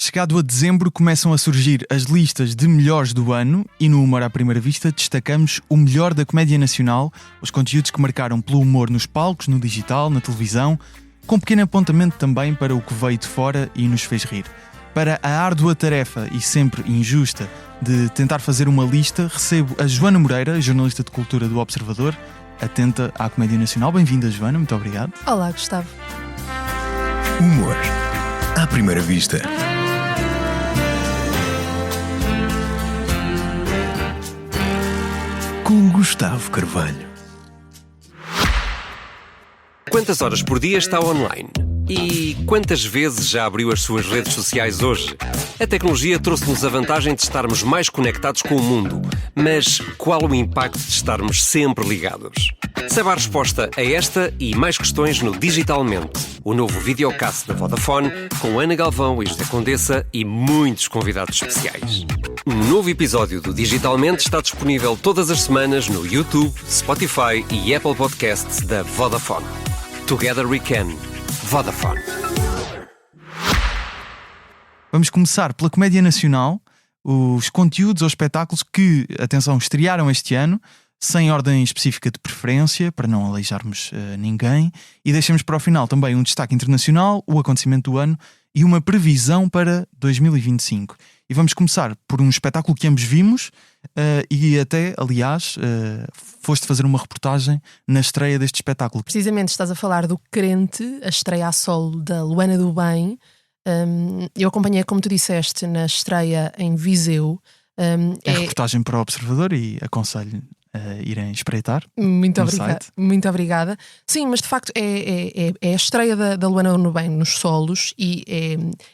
Chegado a dezembro, começam a surgir as listas de melhores do ano e no Humor à Primeira Vista destacamos o melhor da comédia nacional, os conteúdos que marcaram pelo humor nos palcos, no digital, na televisão, com pequeno apontamento também para o que veio de fora e nos fez rir. Para a árdua tarefa e sempre injusta de tentar fazer uma lista, recebo a Joana Moreira, jornalista de cultura do Observador, atenta à comédia nacional. Bem-vinda, Joana, muito obrigado. Olá, Gustavo. Humor à Primeira Vista. Com Gustavo Carvalho. Quantas horas por dia está online? E quantas vezes já abriu as suas redes sociais hoje? A tecnologia trouxe-nos a vantagem de estarmos mais conectados com o mundo, mas qual o impacto de estarmos sempre ligados? Saiba a resposta a esta e mais questões no Digitalmente, o novo videocast da Vodafone, com Ana Galvão e José Condessa e muitos convidados especiais. Um novo episódio do Digitalmente está disponível todas as semanas no YouTube, Spotify e Apple Podcasts da Vodafone. Together we can. Vodafone. Vamos começar pela comédia nacional, os conteúdos ou espetáculos que, atenção, estrearam este ano, sem ordem específica de preferência, para não aleijarmos ninguém, e deixamos para o final também um destaque internacional, o acontecimento do ano e uma previsão para 2025. E vamos começar por um espetáculo que ambos vimos e até, aliás, foste fazer uma reportagem na estreia deste espetáculo. Precisamente estás a falar do Crente, a estreia a solo da Luana do Bem. Eu acompanhei, como tu disseste, na estreia em Viseu. É reportagem para o Observador e aconselho a irem espreitar. Muito obrigada. Sim, mas de facto é a estreia da Luana do Bem nos solos e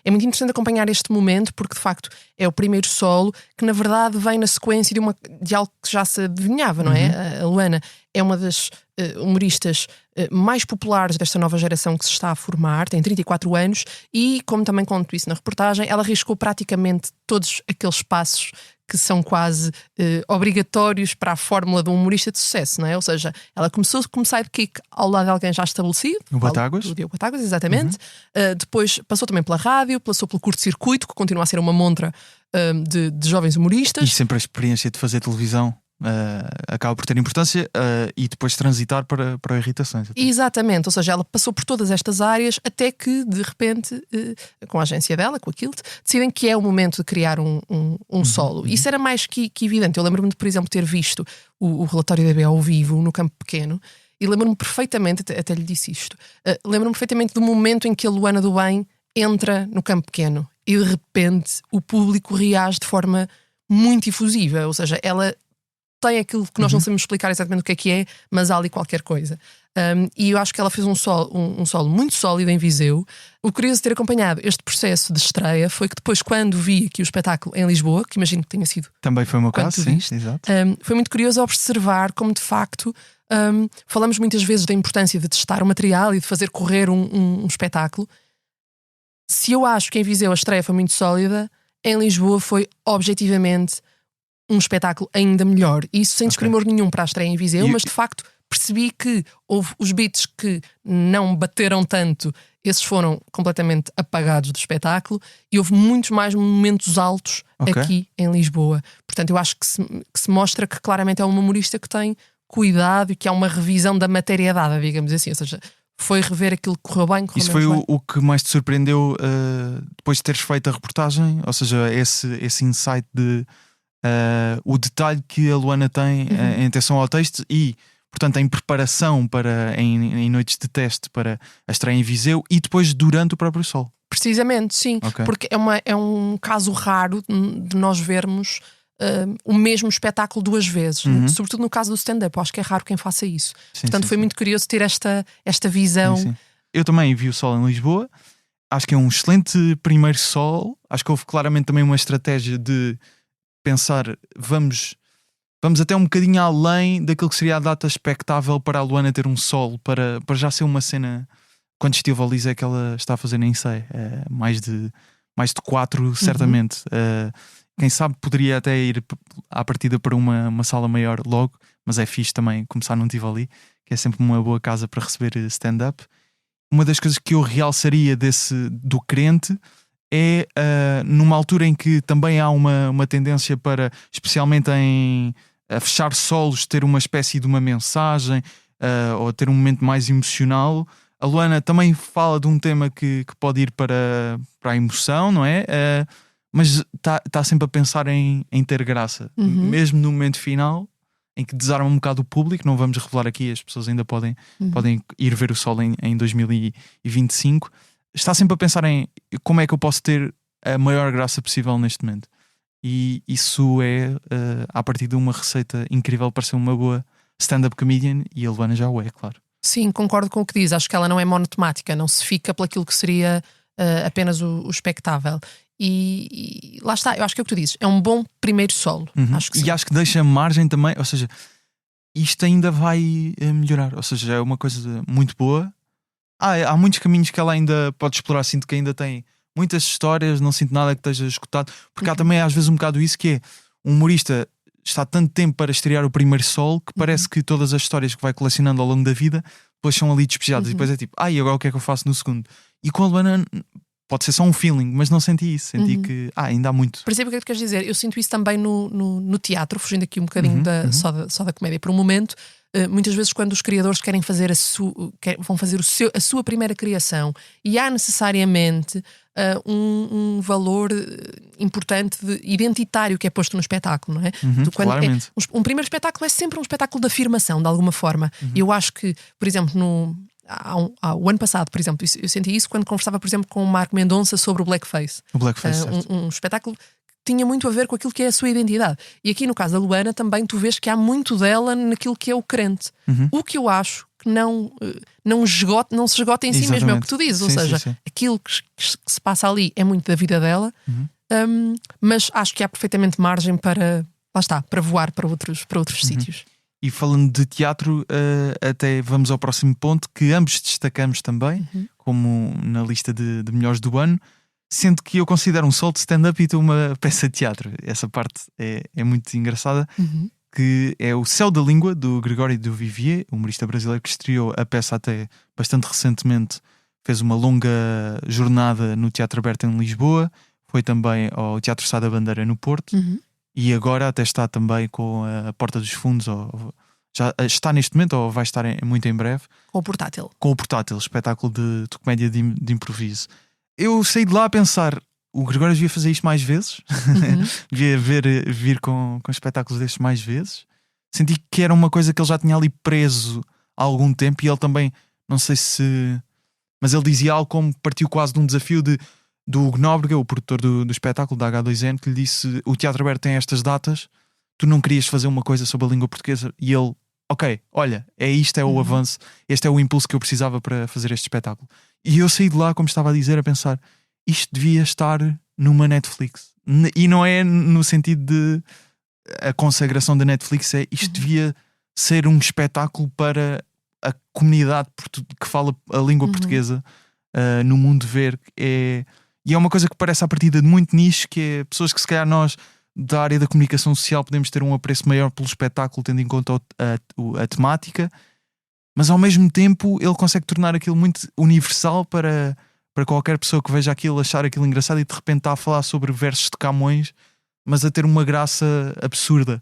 é muito interessante acompanhar este momento porque de facto é o primeiro solo que na verdade vem na sequência de algo que já se adivinhava, não é? A Luana é uma das humoristas mais populares desta nova geração que se está a formar, tem 34 anos e, como também conto isso na reportagem, ela arriscou praticamente todos aqueles passos que são quase obrigatórios para a fórmula de um humorista de sucesso, não é? Ou seja, ela começou como sidekick ao lado de alguém já estabelecido. O Batáguas. O Diogo Batáguas, exatamente. Depois passou também pela rádio, passou pelo curto-circuito, que continua a ser uma montra de jovens humoristas. E sempre a experiência de fazer televisão acaba por ter importância e depois transitar para irritações. Exatamente, ou seja, ela passou por todas estas áreas até que de repente com a agência dela, com a Kilt, decidem que é o momento de criar um solo. Isso era mais que evidente. Eu lembro-me de, por exemplo, ter visto o relatório da BA ao vivo no Campo Pequeno e lembro-me perfeitamente, até lhe disse isto, lembro-me perfeitamente do momento em que a Luana do Bem entra no Campo Pequeno e de repente o público reage de forma muito efusiva, ou seja, ela tem aquilo que nós não sabemos explicar exatamente o que é, mas há ali qualquer coisa. E eu acho que ela fez um solo muito sólido em Viseu. O curioso de ter acompanhado este processo de estreia foi que depois, quando vi aqui o espetáculo em Lisboa, que imagino que tenha sido... Também foi o meu caso, sim, exato. Foi muito curioso observar como, de facto, falamos muitas vezes da importância de testar o material e de fazer correr um espetáculo. Se eu acho que em Viseu a estreia foi muito sólida, em Lisboa foi objetivamente um espetáculo ainda melhor. Isso sem desprimor nenhum para a estreia em Viseu, mas de facto percebi que houve os beats que não bateram tanto, esses foram completamente apagados do espetáculo e houve muitos mais momentos altos aqui em Lisboa. Portanto, eu acho que se mostra que claramente é uma humorista que tem cuidado e que há uma revisão da matéria dada, digamos assim, ou seja, foi rever aquilo que correu bem, Isso foi o que mais te surpreendeu depois de teres feito a reportagem? Ou seja, esse insight de o detalhe que a Luana tem em atenção ao texto e, portanto, em preparação em noites de teste para a estreia em Viseu e depois durante o próprio sol. Precisamente, sim. Porque é um caso raro de nós vermos o mesmo espetáculo duas vezes, sobretudo no caso do stand-up. Acho que é raro quem faça isso. Portanto, foi muito curioso ter esta visão. Sim. Eu também vi o sol em Lisboa. Acho que é um excelente primeiro sol. Acho que houve claramente também uma estratégia de pensar, vamos até um bocadinho além daquilo que seria a data expectável para a Luana ter um solo, para já ser uma cena, quando estive a Lisa é que ela está a fazer, nem sei, mais de 4 certamente. Quem sabe poderia até ir à partida para uma sala maior logo, mas é fixe também começar num Tivoli, que é sempre uma boa casa para receber stand-up. Uma das coisas que eu realçaria do Crente é numa altura em que também há uma tendência para, especialmente em fechar solos, ter uma espécie de uma mensagem ou ter um momento mais emocional. A Luana também fala de um tema que pode ir para a emoção, não é? Mas está sempre a pensar em ter graça. Mesmo no momento final, em que desarma um bocado o público, não vamos revelar aqui, as pessoas ainda podem ir ver o Sol em 2025. Está sempre a pensar em como é que eu posso ter a maior graça possível neste momento. E isso é, a partir de uma receita incrível para ser uma boa stand-up comedian, e a Luana já o é, claro. Sim, concordo com o que diz. Acho que ela não é monotemática, não se fica por aquilo que seria apenas o espectável. E lá está, eu acho que é o que tu dizes, é um bom primeiro solo. Acho que sim. E acho que deixa margem também, ou seja, isto ainda vai melhorar, ou seja, é uma coisa muito boa. Há muitos caminhos que ela ainda pode explorar. Sinto que ainda tem muitas histórias, não sinto nada que esteja escutado, porque há também às vezes um bocado isso, que é um humorista está tanto tempo para estrear o primeiro solo que parece que todas as histórias que vai colecionando ao longo da vida depois são ali despejadas e depois é tipo, e agora o que é que eu faço no segundo? E com a Luana pode ser só um feeling, mas não senti isso. Senti que ainda há muito. Percebo o que é que tu queres dizer. Eu sinto isso também no teatro, fugindo aqui um bocadinho só da comédia por um momento. Muitas vezes, quando os criadores querem fazer vão fazer a sua primeira criação, e há necessariamente um valor importante identitário que é posto no espetáculo, não é? Claramente. Um primeiro espetáculo é sempre um espetáculo de afirmação, de alguma forma. E eu acho que, por exemplo, o ano passado, por exemplo, eu senti isso quando conversava, por exemplo, com o Marco Mendonça sobre o Blackface. O Blackface, um espetáculo que tinha muito a ver com aquilo que é a sua identidade. E aqui no caso da Luana também tu vês que há muito dela naquilo que é o crente. O que eu acho que não se esgota em si mesmo, é o que tu dizes. Ou seja, aquilo que se passa ali é muito da vida dela, mas acho que há perfeitamente margem para, lá está, para voar para outros sítios. E falando de teatro, até vamos ao próximo ponto, que ambos destacamos também, como na lista de melhores do ano, sendo que eu considero um solo de stand-up e tu uma peça de teatro. Essa parte é muito engraçada, que é o Céu da Língua, do Gregório do Vivier, humorista brasileiro que estreou a peça até bastante recentemente, fez uma longa jornada no Teatro Aberto em Lisboa, foi também ao Teatro Sá da Bandeira no Porto, e agora até está também com a Porta dos Fundos, já está neste momento ou vai estar muito em breve. Com o Portátil. Com o Portátil, espetáculo de comédia de improviso. Eu saí de lá a pensar, o Gregório devia fazer isto mais vezes, devia vir com espetáculos destes mais vezes. Senti que era uma coisa que ele já tinha ali preso há algum tempo, e ele também, não sei se... Mas ele dizia algo como, partiu quase de um desafio do Hugo Nóbrega, o produtor do espetáculo da H2N, que lhe disse: o Teatro Aberto tem estas datas, tu não querias fazer uma coisa sobre a língua portuguesa? E ele: ok, olha, isto é o avanço, este é o impulso que eu precisava para fazer este espetáculo. E eu saí de lá, como estava a dizer, a pensar, isto devia estar numa Netflix. E não é no sentido de a consagração da Netflix, isto devia ser um espetáculo para a comunidade que fala a língua portuguesa no mundo ver. E é uma coisa que parece à partida de muito nicho, que é pessoas que se calhar nós da área da comunicação social podemos ter um apreço maior pelo espetáculo, tendo em conta a temática, mas ao mesmo tempo ele consegue tornar aquilo muito universal para qualquer pessoa que veja aquilo, achar aquilo engraçado, e de repente está a falar sobre versos de Camões, mas a ter uma graça absurda.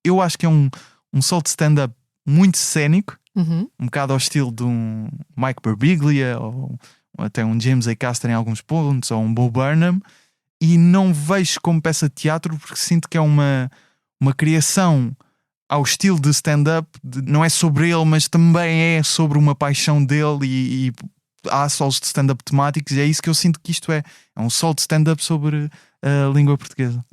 Eu acho que é um solo de stand-up muito cénico, um bocado ao estilo de um Mike Birbiglia ou até um James A. Caster em alguns pontos, ou um Bo Burnham, e não vejo como peça de teatro, porque sinto que é uma criação ao estilo de stand-up, não é sobre ele, mas também é sobre uma paixão dele, e há solos de stand-up temáticos, e é isso que eu sinto que isto é um solo de stand-up sobre a língua portuguesa.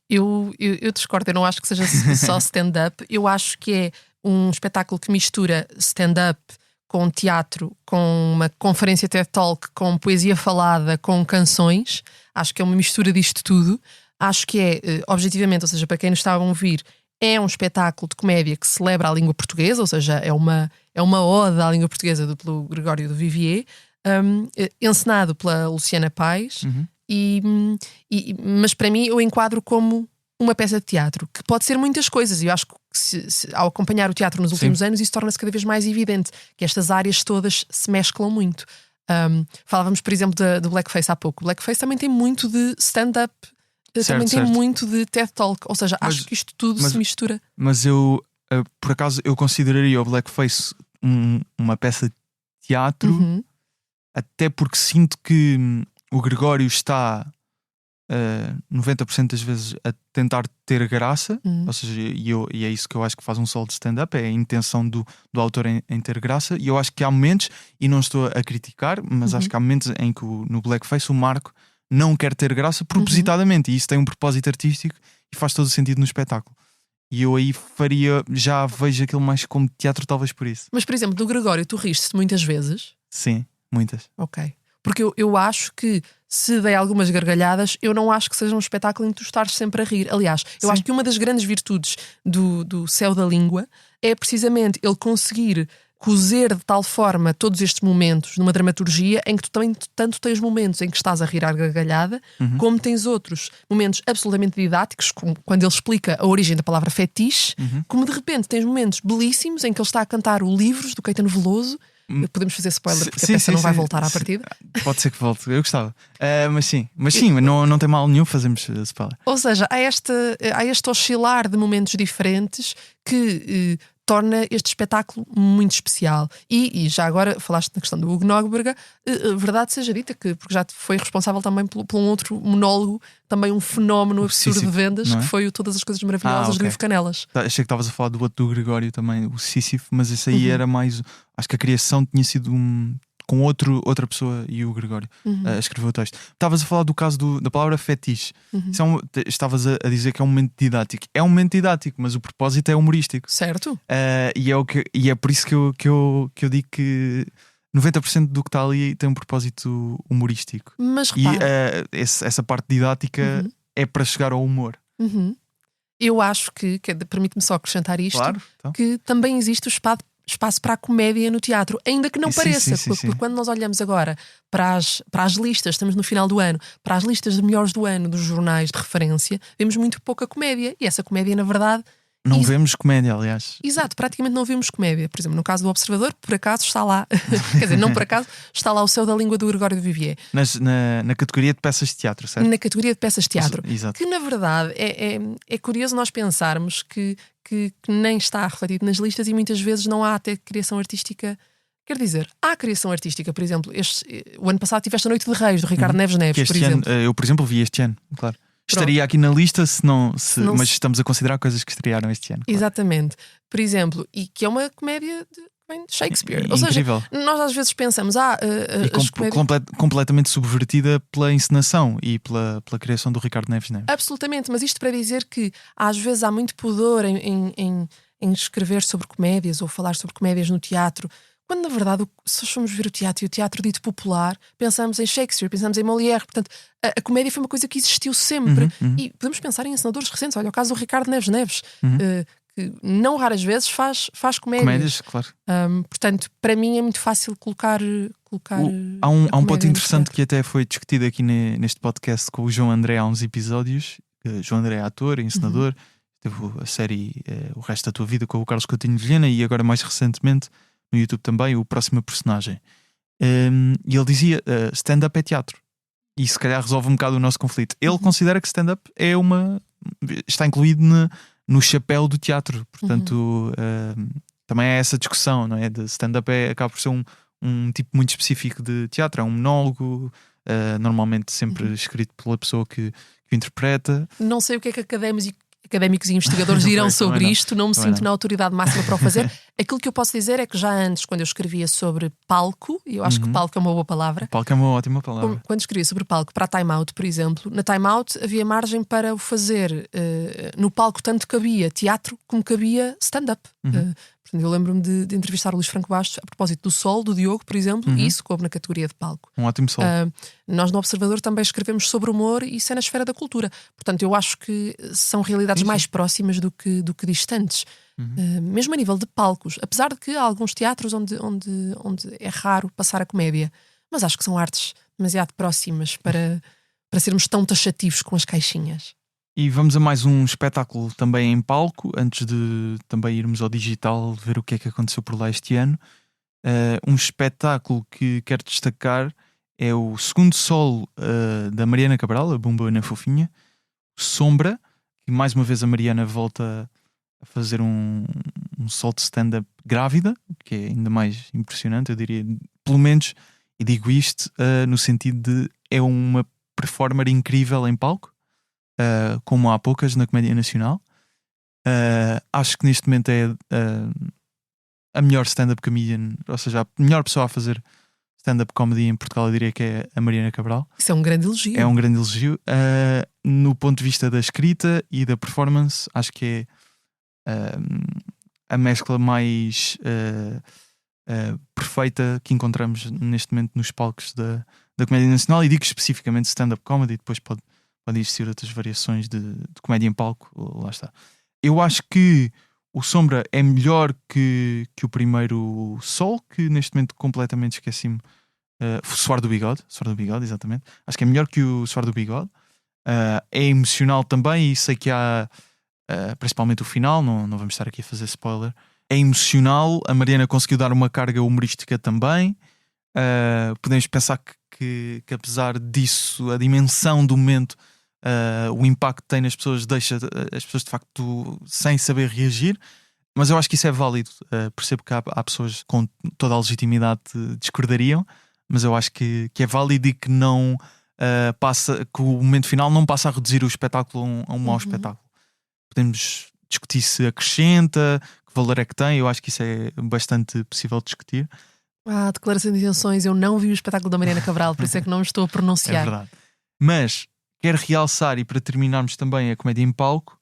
Eu discordo, eu não acho que seja só stand-up, eu acho que é um espetáculo que mistura stand-up com teatro, com uma conferência TED Talk, com poesia falada, com canções. Acho que é uma mistura disto tudo. Acho que é, objetivamente, ou seja, para quem nos está a ouvir, é um espetáculo de comédia que celebra a língua portuguesa, ou seja, é uma ode à língua portuguesa pelo Gregório do Vivier, encenado pela Luciana Paz, mas para mim eu enquadro como uma peça de teatro, que pode ser muitas coisas, e eu acho que ao acompanhar o teatro nos últimos anos, isso torna-se cada vez mais evidente, que estas áreas todas se mesclam muito. Falávamos, por exemplo, do Blackface há pouco. O Blackface também tem muito de stand-up, também tem muito de TED Talk. Ou seja, acho que isto tudo se mistura. Mas eu, por acaso, eu consideraria o Blackface uma peça de teatro, até porque sinto que o Gregório está 90% das vezes a tentar ter graça, ou seja, e é isso que eu acho que faz um solo de stand-up, é a intenção do autor em ter graça. E eu acho que há momentos, e não estou a criticar, mas acho que há momentos em que no Blackface o Marco não quer ter graça propositadamente, e isso tem um propósito artístico e faz todo o sentido no espetáculo. E eu aí já vejo aquilo mais como teatro, talvez por isso. Mas, por exemplo, do Gregório, tu riste muitas vezes? Sim, muitas. Ok. Porque eu acho que se dei algumas gargalhadas, eu não acho que seja um espetáculo em que tu estás sempre a rir. Aliás, eu acho que uma das grandes virtudes do Céu da Língua é precisamente ele conseguir cozer de tal forma todos estes momentos numa dramaturgia em que tu também tanto tens momentos em que estás a rir à gargalhada, como tens outros momentos absolutamente didáticos, como quando ele explica a origem da palavra fetiche, como de repente tens momentos belíssimos em que ele está a cantar o Livros do Caetano Veloso. Podemos fazer spoiler porque a peça não vai voltar à partida. Pode ser que volte, eu gostava. Mas sim, não tem mal nenhum fazermos spoiler. Ou seja, há este oscilar de momentos diferentes que torna este espetáculo muito especial. E já agora falaste na questão do Hugo Nóbrega, verdade seja dita, porque já foi responsável também por um outro monólogo, também um fenómeno absurdo de vendas, que foi o Todas as Coisas Maravilhosas do Ivo Canelas. Achei que estavas a falar do outro do Gregório também, o Sísifo, mas esse aí era mais. Acho que a criação tinha sido com outra pessoa e o Gregório escreveu o texto. Estavas a falar do caso da palavra fetiche. Estavas a dizer que é um momento didático. É um momento didático, mas o propósito é humorístico. Certo. E é por isso que eu digo que 90% do que está ali tem um propósito humorístico. Mas repara, e essa parte didática é para chegar ao humor. Eu acho que permite-me só acrescentar isto, claro, então. Que também existe o espaço para a comédia no teatro, ainda que não pareça, porque quando nós olhamos agora para as listas, estamos no final do ano, para as listas de melhores do ano dos jornais de referência, vemos muito pouca comédia, e essa comédia, na verdade, não vemos comédia, aliás. Exato, praticamente não vemos comédia. Por exemplo, no caso do Observador, por acaso está lá quer dizer, não por acaso, está lá o Céu da Língua do Gregório de Vivier. Na categoria de peças de teatro, certo? Na categoria de peças de teatro. Exato. Que na verdade é curioso nós pensarmos que nem está refletido nas listas, e muitas vezes não há até criação artística. Quer dizer, há criação artística. Por exemplo, o ano passado tiveste a Noite de Reis, do Ricardo Neves, por exemplo. Eu, por exemplo, vi este ano, claro. Estaria aqui na lista mas estamos a considerar coisas que estrearam este ano. Claro. Exatamente. Por exemplo, e que é uma comédia de Shakespeare. Ou incrível. seja, nós às vezes pensamos completamente subvertida pela encenação e pela criação do Ricardo Neves. Absolutamente, mas isto para dizer que às vezes há muito pudor em escrever sobre comédias ou falar sobre comédias no teatro, quando na verdade, se formos ver o teatro e o teatro dito popular, pensamos em Shakespeare, pensamos em Molière. Portanto, a comédia foi uma coisa que existiu sempre. E podemos pensar em encenadores recentes. Olha o caso do Ricardo Neves, que não raras vezes faz comédias, claro. Portanto, para mim é muito fácil colocar há um ponto interessante que até foi discutido aqui neste podcast com o João André há uns episódios. João André é ator, encenador, teve a série O Resto da Tua Vida com o Carlos Coutinho Vilhena, e agora mais recentemente no YouTube também, o Próxima Personagem. E ele dizia, stand-up é teatro. E se calhar resolve um bocado o nosso conflito. Ele considera que stand-up está incluído no chapéu do teatro. Portanto, também é essa discussão, não é? De stand-up acaba por ser um tipo muito específico de teatro. É um monólogo, normalmente sempre escrito pela pessoa que o interpreta. Não sei o que é que académicos e investigadores dirão sobre isto, não me sinto na autoridade máxima para o fazer. Aquilo que eu posso dizer é que já antes, quando eu escrevia sobre palco, e eu acho que palco é uma boa palavra. Palco é uma ótima palavra. Quando escrevia sobre palco para a Time Out, por exemplo, na Time Out havia margem para o fazer no palco, tanto cabia teatro como cabia stand-up. Eu lembro-me de entrevistar o Luís Franco Bastos a propósito do Sol, do Diogo, por exemplo, e isso coube na categoria de palco. Um ótimo Sol. Nós no Observador também escrevemos sobre humor, e isso é na esfera da cultura. Portanto, eu acho que são realidades mais próximas do que distantes. Mesmo a nível de palcos, apesar de que há alguns teatros onde é raro passar a comédia, mas acho que são artes demasiado próximas para sermos tão taxativos com as caixinhas. E vamos a mais um espetáculo também em palco, antes de também irmos ao digital ver o que é que aconteceu por lá este ano. Um espetáculo que quero destacar é o segundo solo da Mariana Cabral, a Bumba na Fofinha, Sombra, que mais uma vez a Mariana volta a fazer um solo de stand-up grávida, que é ainda mais impressionante, eu diria, pelo menos, e digo isto no sentido de é uma performer incrível em palco, como há poucas na Comédia Nacional. Acho que neste momento é a melhor stand-up comedian, ou seja, a melhor pessoa a fazer stand-up comedy em Portugal, eu diria que é a Mariana Cabral. Isso é um grande elogio. É um grande elogio. No ponto de vista da escrita e da performance, acho que é a mescla mais perfeita que encontramos neste momento nos palcos da Comédia Nacional, e digo especificamente stand-up comedy, depois pode existir outras variações de comédia em palco, lá está. Eu acho que o Sombra é melhor que o primeiro Sol, que neste momento completamente esqueci-me. Suar do Bigode, exatamente. Acho que é melhor que o Suar do Bigode. É emocional também, e sei que há principalmente o final, não vamos estar aqui a fazer spoiler. É emocional, a Mariana conseguiu dar uma carga humorística também. Podemos pensar que apesar disso, a dimensão do momento, o impacto que tem nas pessoas deixa as pessoas de facto sem saber reagir, mas eu acho que isso é válido. Percebo que há pessoas com toda a legitimidade que discordariam, mas eu acho que é válido e que não que o momento final não passa a reduzir o espetáculo a um mau espetáculo. Podemos discutir se acrescenta, que valor é que tem. Eu acho que isso é bastante possível de discutir. Declaração de intenções, eu não vi o espetáculo da Mariana Cabral, por isso é que não me estou a pronunciar. É verdade. Mas quero realçar, e para terminarmos também a comédia em palco,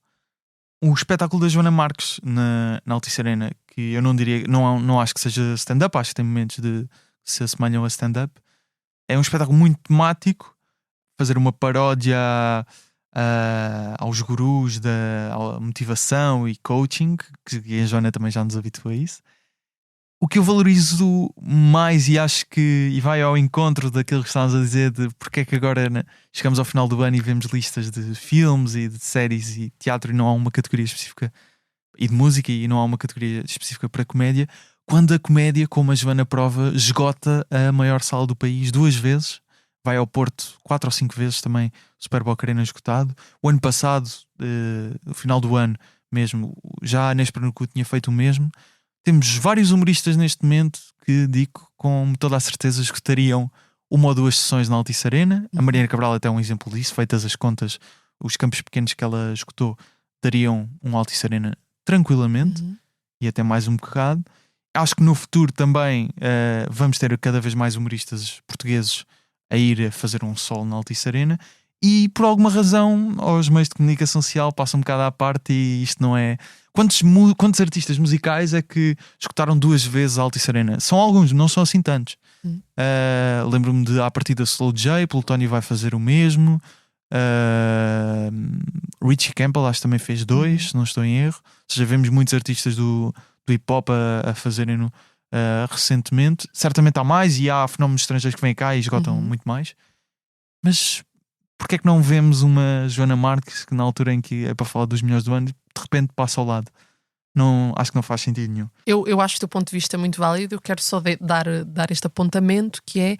o espetáculo da Joana Marques na Altice Arena, que eu não diria, não acho que seja stand-up, acho que tem momentos de se assemelham a stand-up. É um espetáculo muito temático, fazer uma paródia aos gurus da motivação e coaching, que a Joana também já nos habitua a isso. O que eu valorizo mais, e acho que e vai ao encontro daquilo que estávamos a dizer, de porque é que agora chegamos ao final do ano e vemos listas de filmes e de séries e teatro e não há uma categoria específica, e de música, e não há uma categoria específica para comédia, quando a comédia, como a Joana prova, esgota a maior sala do país 2 vezes, vai ao Porto 4 ou 5 vezes também, o Super Boca Arena esgotado. O ano passado, no final do ano mesmo, já a Nespera no Cu tinha feito o mesmo. Temos vários humoristas neste momento que digo com toda a certeza esgotariam 1 ou 2 sessões na Altice Arena. A Mariana Cabral até é um exemplo disso. Feitas as contas, os campos pequenos que ela esgotou dariam um Altice Arena tranquilamente, e até mais um bocado. Acho que no futuro também vamos ter cada vez mais humoristas portugueses a ir a fazer um solo na Altice Arena, e por alguma razão os meios de comunicação social passam um bocado à parte, e isto não é... Quantos artistas musicais é que escutaram 2 vezes a Altice Arena? São alguns, não são assim tantos. Lembro-me de à partida Slow J, Plutónio vai fazer o mesmo. Richie Campbell acho que também fez 2, se não estou em erro. Ou seja, vemos muitos artistas do hip hop a fazerem-no recentemente. Certamente há mais, e há fenómenos estrangeiros que vêm cá e esgotam muito mais. Mas porque é que não vemos uma Joana Marques que na altura em que é para falar dos melhores do ano, de repente passa ao lado? Não, acho que não faz sentido nenhum. Eu acho que o teu ponto de vista é muito válido. Eu quero só dar este apontamento, que é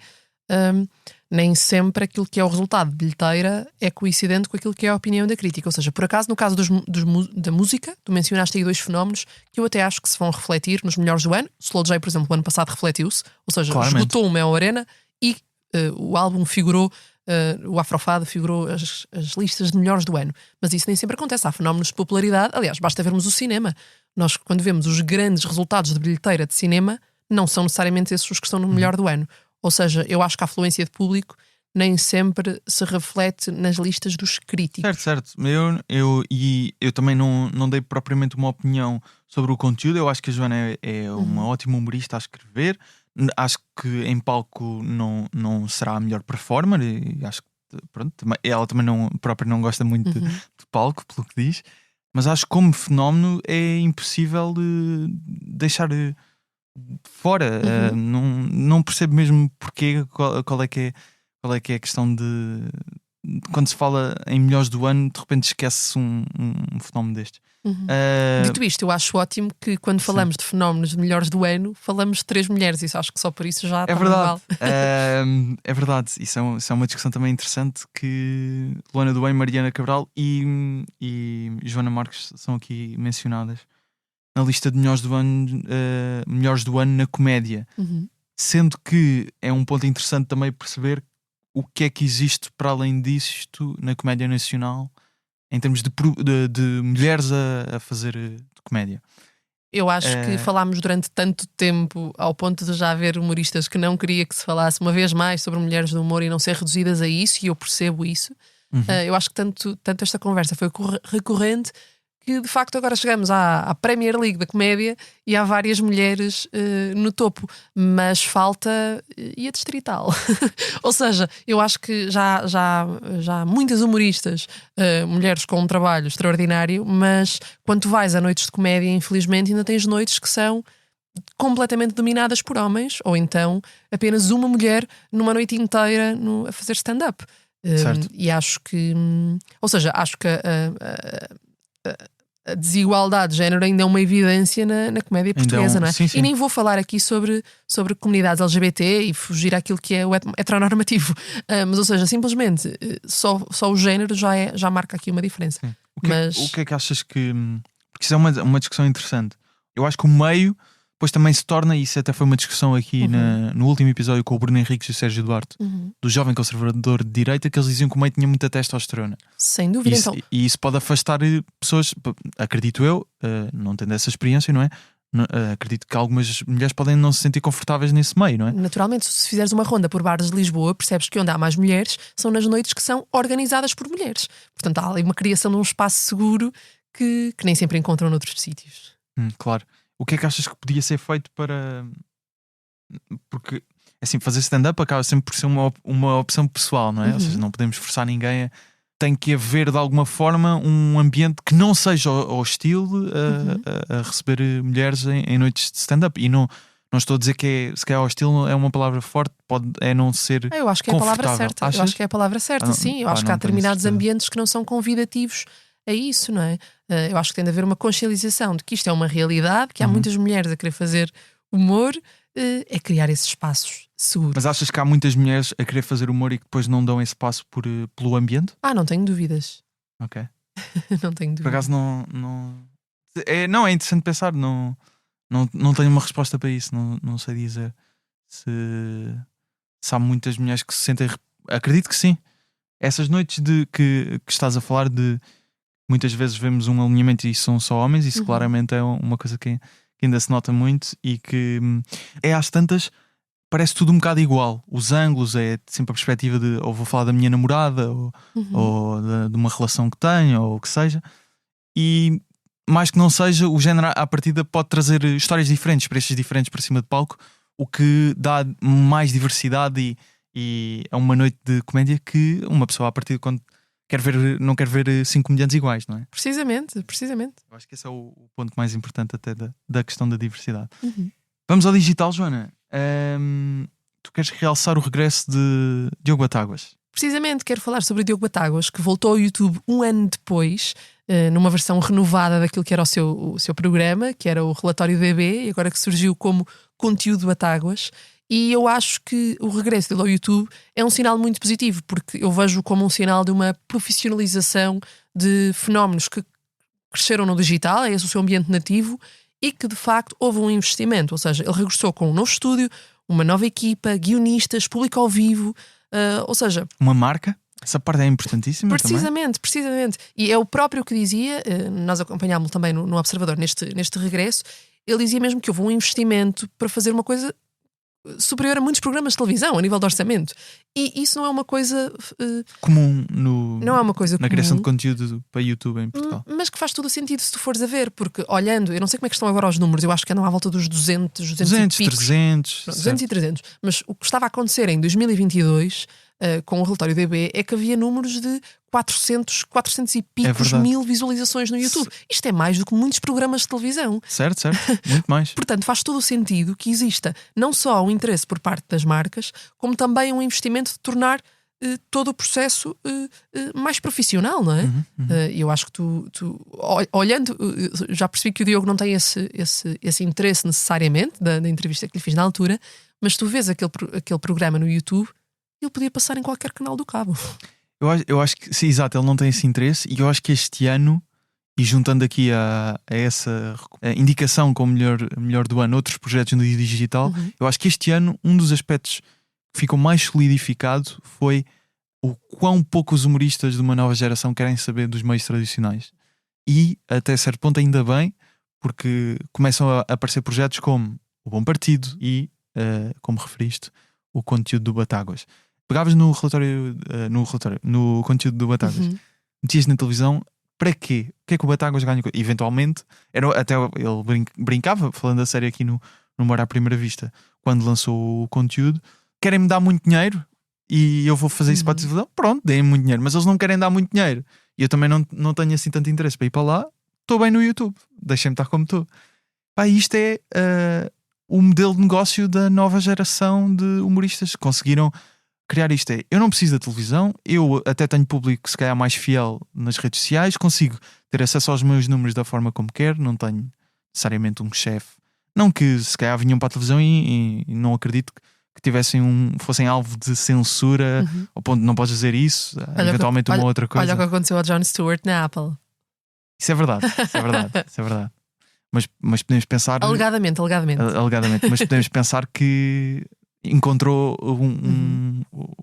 nem sempre aquilo que é o resultado de bilheteira é coincidente com aquilo que é a opinião da crítica. Ou seja, por acaso, no caso da música, tu mencionaste aí 2 fenómenos que eu até acho que se vão refletir nos melhores do ano. Slow J, por exemplo, o ano passado refletiu-se, ou seja, esgotou o Mel Arena, e o álbum figurou, o Afrofado figurou as listas de melhores do ano. Mas isso nem sempre acontece. Há fenómenos de popularidade. Aliás, basta vermos o cinema. Nós, quando vemos os grandes resultados de bilheteira de cinema, não são necessariamente esses os que estão no melhor do ano. Ou seja, eu acho que a afluência de público nem sempre se reflete nas listas dos críticos. Certo. Eu também não dei propriamente uma opinião sobre o conteúdo. Eu acho que a Joana é uma ótima humorista a escrever. Acho que em palco não será a melhor performer, e acho que pronto, ela também não gosta muito de palco, pelo que diz. Mas acho que como fenómeno é impossível de deixar fora. Não percebo mesmo porquê, qual é que é a questão de quando se fala em melhores do ano, de repente esquece-se um fenómeno destes. Dito isto, eu acho ótimo que quando falamos de fenómenos de melhores do ano, falamos de 3 mulheres. Isso acho que só por isso já É está verdade. igual. É verdade. Isso é uma discussão também interessante, que Luana do Bem, Mariana Cabral e Joana Marques são aqui mencionadas na lista de melhores do ano na comédia. Sendo que é um ponto interessante também perceber o que é que existe para além disto na comédia nacional, em termos de mulheres a fazer comédia. Eu acho que falámos durante tanto tempo, ao ponto de já haver humoristas que não queria que se falasse uma vez mais sobre mulheres do humor e não ser reduzidas a isso, e eu percebo isso. Eu acho que tanto esta conversa foi recorrente, que de facto agora chegamos à Premier League da comédia e há várias mulheres no topo, mas falta e a distrital. Ou seja, eu acho que já há muitas humoristas, mulheres com um trabalho extraordinário, mas quando tu vais a noites de comédia, infelizmente ainda tens noites que são completamente dominadas por homens, ou então apenas uma mulher numa noite inteira a fazer stand-up. E acho que, ou seja, acho que a desigualdade de género ainda é uma evidência na comédia portuguesa, não é? Sim. E nem vou falar aqui sobre comunidades LGBT e fugir àquilo que é o heteronormativo, mas ou seja, simplesmente só o género já marca aqui uma diferença. O que é que achas que... Porque isso é uma discussão interessante. Eu acho que o meio depois também se torna, e isso até foi uma discussão aqui no último episódio com o Bruno Henriques e o Sérgio Duarte, do jovem conservador de direita, que eles diziam que o meio tinha muita testosterona. Sem dúvida. E isso pode afastar pessoas, acredito eu, não tendo essa experiência, não é? Acredito que algumas mulheres podem não se sentir confortáveis nesse meio, não é? Naturalmente, se fizeres uma ronda por bares de Lisboa, percebes que onde há mais mulheres são nas noites que são organizadas por mulheres. Portanto, há ali uma criação de um espaço seguro que nem sempre encontram noutros sítios. Claro. O que é que achas que podia ser feito para... Porque, assim, fazer stand-up acaba sempre por ser uma opção pessoal, não é? Ou seja, não podemos forçar ninguém Tem que haver, de alguma forma, um ambiente que não seja hostil a receber mulheres em noites de stand-up. E não estou a dizer que se calhar hostil é uma palavra forte, é não ser eu acho que é a palavra certa. Achas? Eu acho que é a palavra certa, sim. Eu acho que há determinados ambientes que não são convidativos a isso, não é? Eu acho que tem de haver uma consciencialização de que isto é uma realidade, que há muitas mulheres a querer fazer humor, é criar esses espaços seguros. Mas achas que há muitas mulheres a querer fazer humor e que depois não dão esse espaço pelo ambiente? Não tenho dúvidas. Ok. Não tenho dúvidas. Por acaso não é interessante pensar, não tenho uma resposta para isso, não sei dizer se há muitas mulheres que se sentem. Acredito que sim. Essas noites que estás a falar, de muitas vezes vemos um alinhamento e são só homens, isso claramente é uma coisa que ainda se nota muito, e que às tantas parece tudo um bocado igual. Os ângulos é sempre a perspectiva de ou vou falar da minha namorada ou de uma relação que tenho ou o que seja, e mais que não seja, o género à partida pode trazer histórias diferentes, experiências diferentes para cima de palco, o que dá mais diversidade e é uma noite de comédia que uma pessoa à partida, quando não quer ver 5 comediantes iguais, não é? Precisamente. Eu acho que esse é o ponto mais importante até da questão da diversidade. Vamos ao digital, Joana. Tu queres realçar o regresso de Diogo Batáguas? Precisamente, quero falar sobre o Diogo Batáguas, que voltou ao YouTube um ano depois, numa versão renovada daquilo que era o seu programa, que era o Relatório DB, e agora que surgiu como Conteúdo Batáguas. E eu acho que o regresso dele ao YouTube é um sinal muito positivo, porque eu vejo como um sinal de uma profissionalização de fenómenos que cresceram no digital, é esse o seu ambiente nativo, e que de facto houve um investimento. Ou seja, ele regressou com um novo estúdio, uma nova equipa, guionistas, público ao vivo, ou seja... Uma marca? Essa parte é importantíssima. Precisamente. E é o próprio que dizia, nós acompanhámos-lo também no Observador neste regresso, ele dizia mesmo que houve um investimento para fazer uma coisa superior a muitos programas de televisão a nível de orçamento, e isso não é uma coisa comum não é uma coisa na criação de conteúdo para YouTube em Portugal, mas que faz todo o sentido se tu fores a ver, porque olhando, eu não sei como é que estão agora os números, eu acho que andam à volta dos 200 300, mas o que estava a acontecer em 2022 com o relatório DB é que havia números de 400 e picos mil visualizações no YouTube. Isto é mais do que muitos programas de televisão. Certo, muito mais. Portanto, faz todo o sentido que exista não só um interesse por parte das marcas, como também um investimento de tornar todo o processo mais profissional, não é? Eu acho que tu olhando, já percebi que o Diogo não tem esse interesse necessariamente da entrevista que lhe fiz na altura, mas tu vês aquele programa no YouTube, ele podia passar em qualquer canal do cabo. Eu acho que, sim, exato, ele não tem esse interesse, e eu acho que este ano, e juntando aqui a essa indicação como melhor do ano, outros projetos no digital, eu acho que este ano um dos aspectos que ficou mais solidificado foi o quão pouco os humoristas de uma nova geração querem saber dos meios tradicionais. E até certo ponto ainda bem, porque começam a aparecer projetos como o Bom Partido e, como referiste, o conteúdo do Batáguas. Pegavas no conteúdo do Batáguas, metias na televisão, para quê? O que é que o Batáguas ganha? Eventualmente, até ele brincava, falando a sério aqui no Humor à Primeira Vista, quando lançou o conteúdo, querem-me dar muito dinheiro e eu vou fazer isso para a televisão, pronto, deem-me muito dinheiro, mas eles não querem dar muito dinheiro e eu também não tenho assim tanto interesse para ir para lá, estou bem no YouTube, deixem-me estar como estou. Isto é o modelo de negócio da nova geração de humoristas que conseguiram criar isto. Eu não preciso da televisão, eu até tenho público se calhar mais fiel nas redes sociais, consigo ter acesso aos meus números da forma como quero, não tenho necessariamente um chefe, não que se calhar vinham para a televisão e não acredito que tivessem fossem alvo de censura ao ponto de não podes dizer isso, eventualmente uma outra coisa. Olha o que aconteceu ao Jon Stewart na Apple. Isso é verdade. Mas podemos pensar alegadamente, mas podemos pensar que encontrou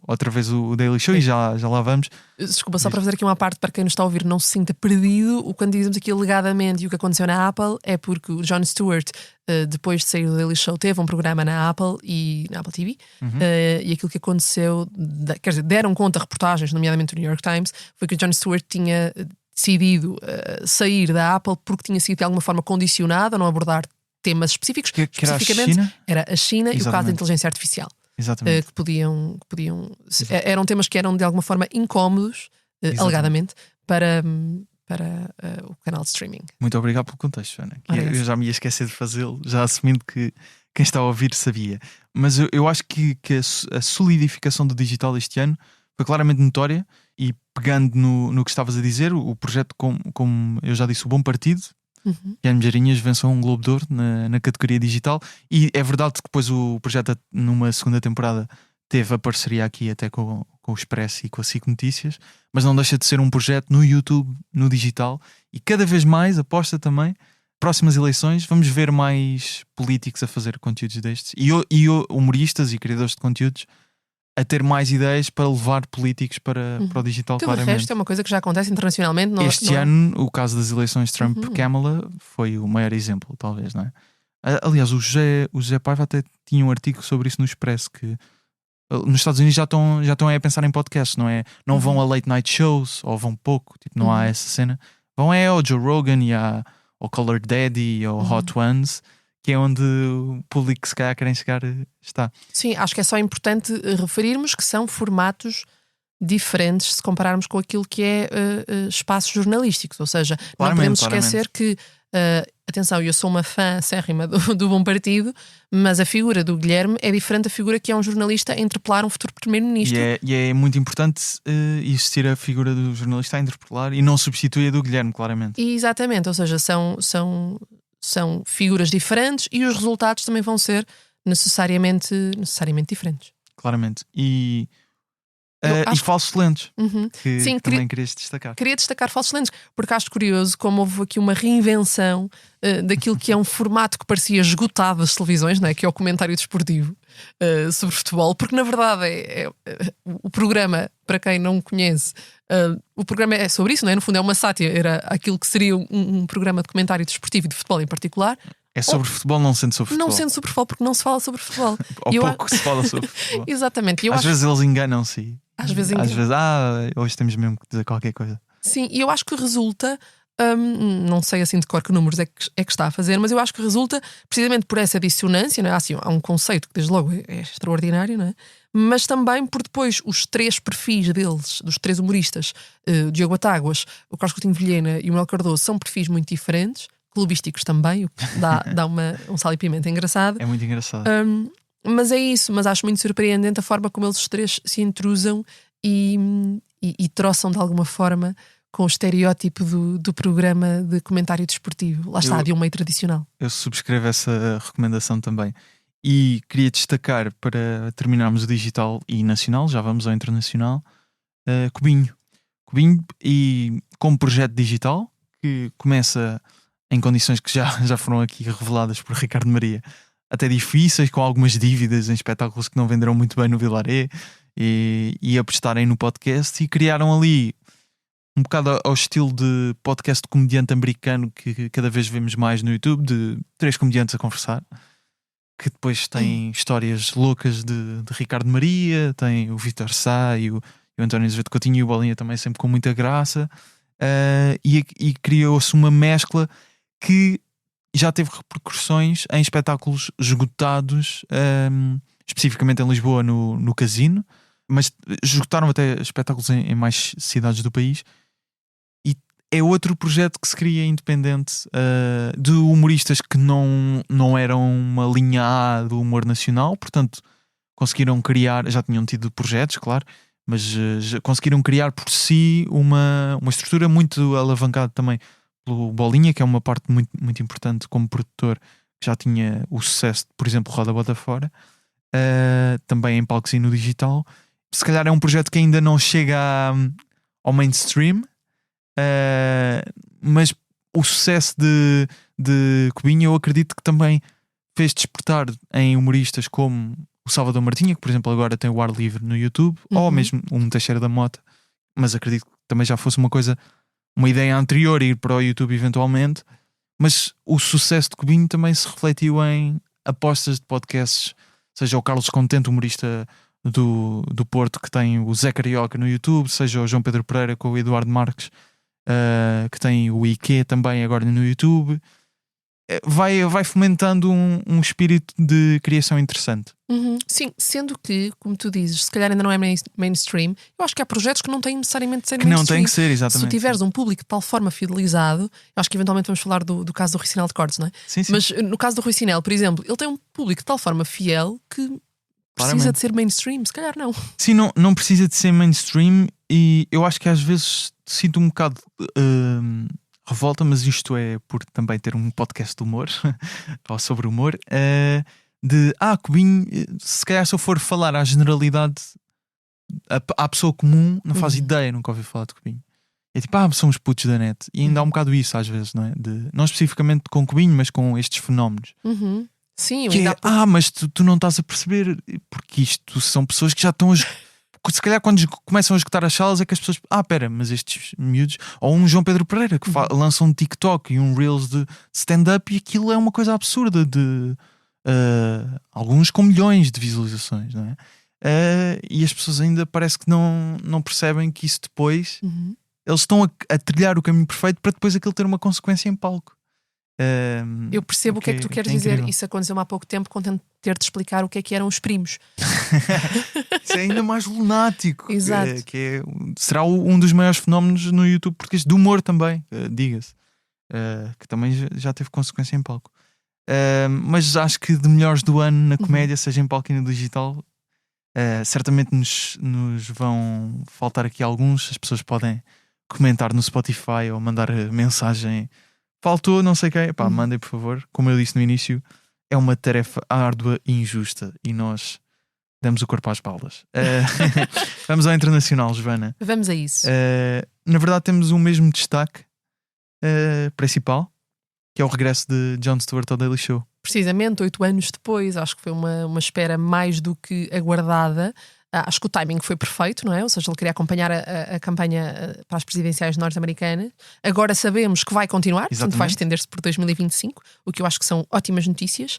outra vez o Daily Show. Sim. E já lá vamos. Desculpa, só para fazer aqui uma parte para quem nos está a ouvir não se sinta perdido. Quando dizemos aqui alegadamente e o que aconteceu na Apple é porque o Jon Stewart, depois de sair do Daily Show, teve um programa na Apple e na Apple TV, e aquilo que aconteceu, quer dizer, deram conta reportagens, nomeadamente do New York Times, foi que o Jon Stewart tinha decidido sair da Apple porque tinha sido de alguma forma condicionado a não abordar temas específicos. Que especificamente era a China e o caso da inteligência artificial. Exatamente. Que podiam eram temas que eram de alguma forma incómodos, alegadamente, para o canal de streaming. Muito obrigado pelo contexto, Ana. Eu já me ia esquecer de fazê-lo, já assumindo que quem está a ouvir sabia. Mas eu acho que a solidificação do digital este ano foi claramente notória, e pegando no que estavas a dizer, o projeto, como eu já disse, o Bom Partido, Guilherme Jarinhas venceu um Globo de Ouro na categoria digital, e é verdade que depois o projeto numa segunda temporada teve a parceria aqui até com o Expresso e com a SIC Notícias, mas não deixa de ser um projeto no YouTube, no digital, e cada vez mais aposta também, próximas eleições vamos ver mais políticos a fazer conteúdos destes e humoristas e criadores de conteúdos a ter mais ideias para levar políticos para o digital, então, claramente. O resto é uma coisa que já acontece internacionalmente. Este ano, o caso das eleições Trump-Kamala foi o maior exemplo, talvez, não é? Aliás, o José Paiva até tinha um artigo sobre isso no Expresso, que nos Estados Unidos já estão a pensar em podcasts, não é? Não vão a late night shows, ou vão pouco, tipo, não há essa cena. Vão ao Joe Rogan e ao Color Daddy, ao Hot Ones, que é onde o público que se calhar querem chegar está. Sim, acho que é só importante referirmos que são formatos diferentes se compararmos com aquilo que é espaços jornalísticos, ou seja, não podemos esquecer que atenção, eu sou uma fã acérrima do Bom Partido, mas a figura do Guilherme é diferente da figura que é um jornalista a interpelar um futuro primeiro-ministro. E é muito importante existir a figura do jornalista a interpelar e não substituir a do Guilherme, claramente. Exatamente, ou seja, são figuras diferentes e os resultados também vão ser necessariamente diferentes. Claramente. E falsos lentes, que sim, também querias destacar. Queria destacar falsos lentes, porque acho curioso como houve aqui uma reinvenção daquilo que é um formato que parecia esgotado das televisões, não é? Que é o comentário desportivo sobre futebol, porque na verdade o programa, para quem não conhece, o programa é sobre isso, não é? No fundo é uma sátira, aquilo que seria um programa de comentário desportivo e de futebol em particular. É sobre futebol, não sendo sobre futebol. Não sendo sobre futebol, porque não se fala sobre futebol. Ou pouco se fala sobre futebol. Exatamente. Às vezes eles enganam-se. Às vezes, hoje temos mesmo que dizer qualquer coisa. Sim, e eu acho que resulta, não sei assim de cor que números é que está a fazer, mas eu acho que resulta precisamente por essa dissonância, não é? Assim, há um conceito que desde logo é extraordinário, não é? Mas também por depois os três perfis deles, dos três humoristas, o Diogo Batáguas, o Carlos Coutinho Vilhena e o Manuel Cardoso, são perfis muito diferentes, clubísticos também, o que dá um sal e pimenta engraçado. É muito engraçado. Mas é isso, mas acho muito surpreendente a forma como eles os três se intrusam e troçam de alguma forma com o estereótipo do programa de comentário desportivo. Lá está, de um meio tradicional. Eu subscrevo essa recomendação também. E queria destacar, para terminarmos o digital e nacional, já vamos ao internacional, Cubinho. Cubinho, e como projeto digital, que começa em condições que já foram aqui reveladas por Ricardo Maria, até difíceis, com algumas dívidas em espetáculos que não venderam muito bem no Vilaré, e apostarem no podcast, e criaram ali um bocado ao estilo de podcast de comediante americano que cada vez vemos mais no YouTube, de 3 comediantes a conversar, que depois tem histórias loucas de Ricardo Maria, tem o Vítor Sá e o António Azevedo Coutinho, e o Bolinha também sempre com muita graça, e criou-se uma mescla que já teve repercussões em espetáculos esgotados, especificamente em Lisboa, no Casino, mas esgotaram até espetáculos em mais cidades do país. E é outro projeto que se cria independente, de humoristas que não eram uma linha A do humor nacional, portanto conseguiram criar, já tinham tido projetos, claro, mas já conseguiram criar por si uma estrutura muito alavancada também pelo Bolinha, que é uma parte muito, muito importante como produtor, que já tinha o sucesso, por exemplo, Roda Bota Fora, também em palcos e no digital. Se calhar é um projeto que ainda não chega ao mainstream, mas o sucesso de Cubinho, eu acredito que também fez despertar em humoristas como o Salvador Martinha, que por exemplo agora tem o Ar Livre no YouTube, ou mesmo o Teixeira da Mota, mas acredito que também já fosse uma ideia anterior ir para o YouTube eventualmente. Mas o sucesso de Cubinho também se refletiu em apostas de podcasts, seja o Carlos Contente, humorista do Porto, que tem o Zé Carioca no YouTube, seja o João Pedro Pereira com o Eduardo Marques, que tem o IQ também agora no YouTube. Vai fomentando um espírito de criação interessante. Sim, sendo que, como tu dizes, se calhar ainda não é mainstream, eu acho que há projetos que não têm necessariamente de ser mainstream. Não tem que ser, exatamente. Se tu tiveres um público de tal forma fidelizado, eu acho que eventualmente vamos falar do caso do Rui Sinel de Cortes, não é? Sim. Mas no caso do Rui Sinel, por exemplo, ele tem um público de tal forma fiel que precisa de ser mainstream, se calhar não. Sim, não precisa de ser mainstream, e eu acho que às vezes sinto um bocado revolta, mas isto é por também ter um podcast de humor ou sobre humor, Cubinho, se calhar se eu for falar à generalidade, à pessoa comum não faz ideia, nunca ouviu falar de Cubinho. É tipo, somos putos da net. E ainda há um bocado isso às vezes, não é? Não especificamente com Cubinho, mas com estes fenómenos. Sim, que mas tu não estás a perceber, porque isto são pessoas que já estão se calhar quando começam a escutar as salas é que as pessoas, pera, mas estes miúdos, ou um João Pedro Pereira que lança um TikTok e um Reels de stand-up, e aquilo é uma coisa absurda, de alguns com milhões de visualizações, não é? E as pessoas ainda parece que não percebem que isso depois eles estão a trilhar o caminho perfeito para depois aquilo ter uma consequência em palco. Eu percebo o que é que tu queres dizer. Isso aconteceu-me há pouco tempo, com ter de explicar o que é que eram os primos. Isso é ainda mais lunático. Exato. Será um dos maiores fenómenos no YouTube português, do humor também, diga-se, que também já teve consequência em palco. Mas acho que de melhores do ano na comédia, seja em palco e no digital, certamente nos vão faltar aqui alguns. As pessoas podem comentar no Spotify ou mandar mensagem. Faltou não sei quem, mandem por favor. Como eu disse no início, é uma tarefa árdua e injusta, e nós damos o corpo às balas. Vamos ao internacional, Joana. Vamos a isso. Na verdade temos o mesmo destaque principal, que é o regresso de Jon Stewart ao Daily Show. Precisamente 8 anos depois, acho que foi uma espera mais do que aguardada. Acho que o timing foi perfeito, não é? Ou seja, ele queria acompanhar a campanha para as presidenciais norte-americanas. Agora sabemos que vai continuar, portanto vai estender-se por 2025, o que eu acho que são ótimas notícias.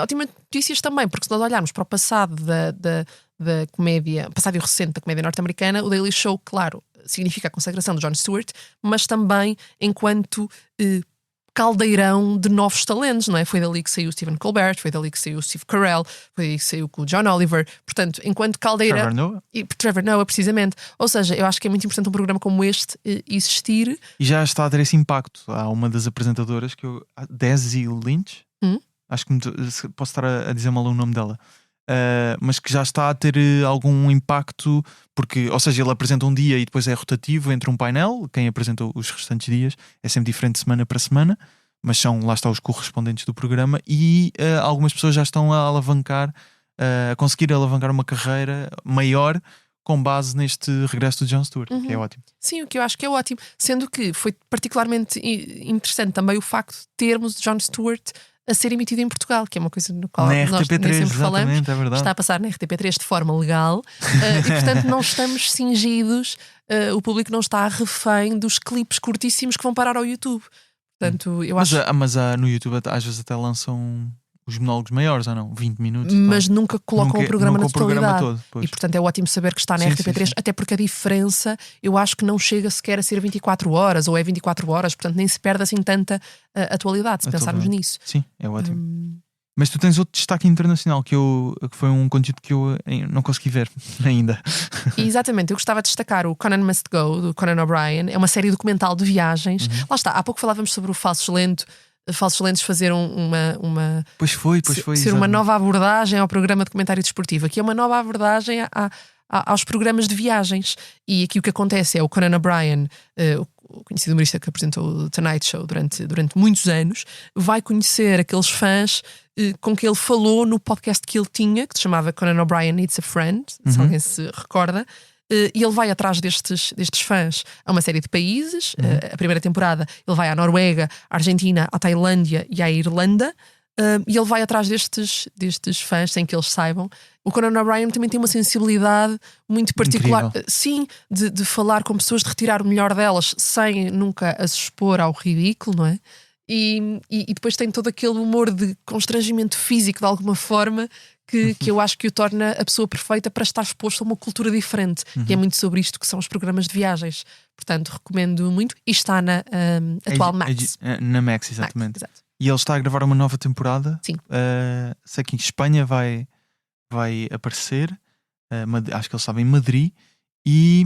Ótimas notícias também, porque se nós olharmos para o passado da comédia, passado e recente da comédia norte-americana, o Daily Show, claro, significa a consagração de Jon Stewart, mas também enquanto caldeirão de novos talentos, não é? Foi dali que saiu o Stephen Colbert, foi dali que saiu o Steve Carell, foi dali que saiu o John Oliver. Portanto, enquanto caldeira... Trevor Noah, precisamente. Ou seja, eu acho que é muito importante um programa como este existir. E já está a ter esse impacto. Há uma das apresentadoras, Desi Lynch, acho que posso estar a dizer mal o nome dela, mas que já está a ter algum impacto, porque, ou seja, ele apresenta um dia e depois é rotativo entre um painel. Quem apresenta os restantes dias é sempre diferente de semana para semana, mas são, lá está, os correspondentes do programa. E algumas pessoas já estão a alavancar, a conseguir alavancar uma carreira maior com base neste regresso do Jon Stewart, que é ótimo. Sim, o que eu acho que é ótimo, sendo que foi particularmente interessante também o facto de termos Jon Stewart a ser emitido em Portugal, que é uma coisa no qual Na nós RTP3, nem sempre falamos. é verdade. Está a passar na RTP3 de forma legal e portanto não estamos cingidos, o público não está refém dos clipes curtíssimos que vão parar ao YouTube. Portanto, eu acho... Mas no YouTube às vezes até lançam os monólogos maiores, ou não? 20 minutos. Mas nunca colocam o programa na totalidade. Todo, e portanto é ótimo saber que está na RTP3, sim. até porque a diferença eu acho que não chega sequer a ser 24 horas ou é 24 horas, portanto nem se perde assim tanta atualidade, se pensarmos nisso. Sim, é ótimo. Mas tu tens outro destaque internacional que foi um conteúdo que eu não consegui ver ainda. Exatamente, eu gostava de destacar o Conan Must Go, do Conan O'Brien. É uma série documental de viagens. Lá está, há pouco falávamos sobre o Falsos Lentos fazer uma Pois foi, ser uma nova abordagem ao programa de comentário desportivo. Aqui é uma nova abordagem aos programas de viagens. E aqui o que acontece é o Conan O'Brien, o conhecido humorista que apresentou o Tonight Show durante muitos anos, vai conhecer aqueles fãs com que ele falou no podcast que ele tinha, que se chamava Conan O'Brien Needs a Friend, se alguém se recorda. E ele vai atrás destes fãs a uma série de países. A primeira temporada ele vai à Noruega, à Argentina, à Tailândia e à Irlanda. E ele vai atrás destes fãs sem que eles saibam. O Conan O'Brien também tem uma sensibilidade muito particular, sim, de falar com pessoas, de retirar o melhor delas sem nunca as expor ao ridículo, não é? E depois tem todo aquele humor de constrangimento físico de alguma forma que eu acho que o torna a pessoa perfeita para estar exposto a uma cultura diferente, que é muito sobre isto que são os programas de viagens. Portanto, recomendo muito. E está na atual Max. Na Max, exatamente. Max, exato. E ele está a gravar uma nova temporada. Sim. Sei que em Espanha vai aparecer. Acho que ele estava em Madrid. E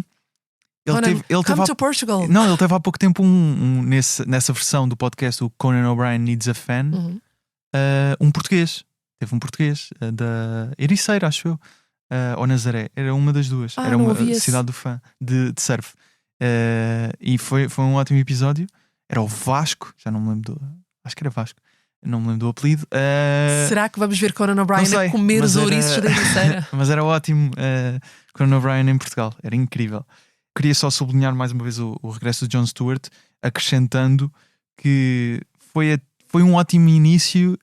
ele teve to Portugal. Não, ele teve há pouco tempo nessa versão do podcast, o Conan O'Brien Needs a Fan, um português. Teve um português da Ericeira, acho eu, ou Nazaré. Era uma das duas. Era uma cidade do fã de surf. E foi um ótimo episódio. Era o Vasco, já não me lembro acho que era Vasco, não me lembro do apelido. Será que vamos ver Conan O'Brien a comer os ouriços da Ericeira? Mas era ótimo. Conan O'Brien em Portugal, era incrível. Queria só sublinhar mais uma vez o regresso de Jon Stewart, acrescentando que foi um ótimo início,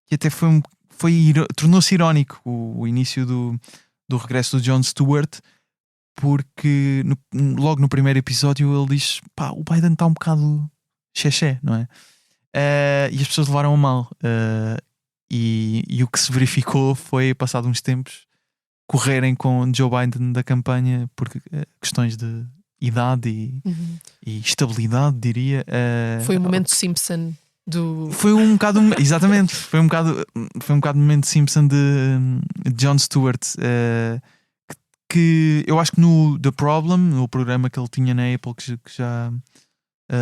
que até tornou-se irónico o início do regresso do Jon Stewart, porque logo no primeiro episódio ele diz: pá, o Biden está um bocado xexé, não é? E as pessoas levaram a mal. E o que se verificou foi, passado uns tempos, correrem com Joe Biden da campanha por questões de idade e estabilidade, diria. Foi o momento Simpson do... Foi um bocado... Exatamente. Foi um bocado o momento Simpson de Jon Stewart. Que eu acho que no The Problem, no programa que ele tinha na Apple, que já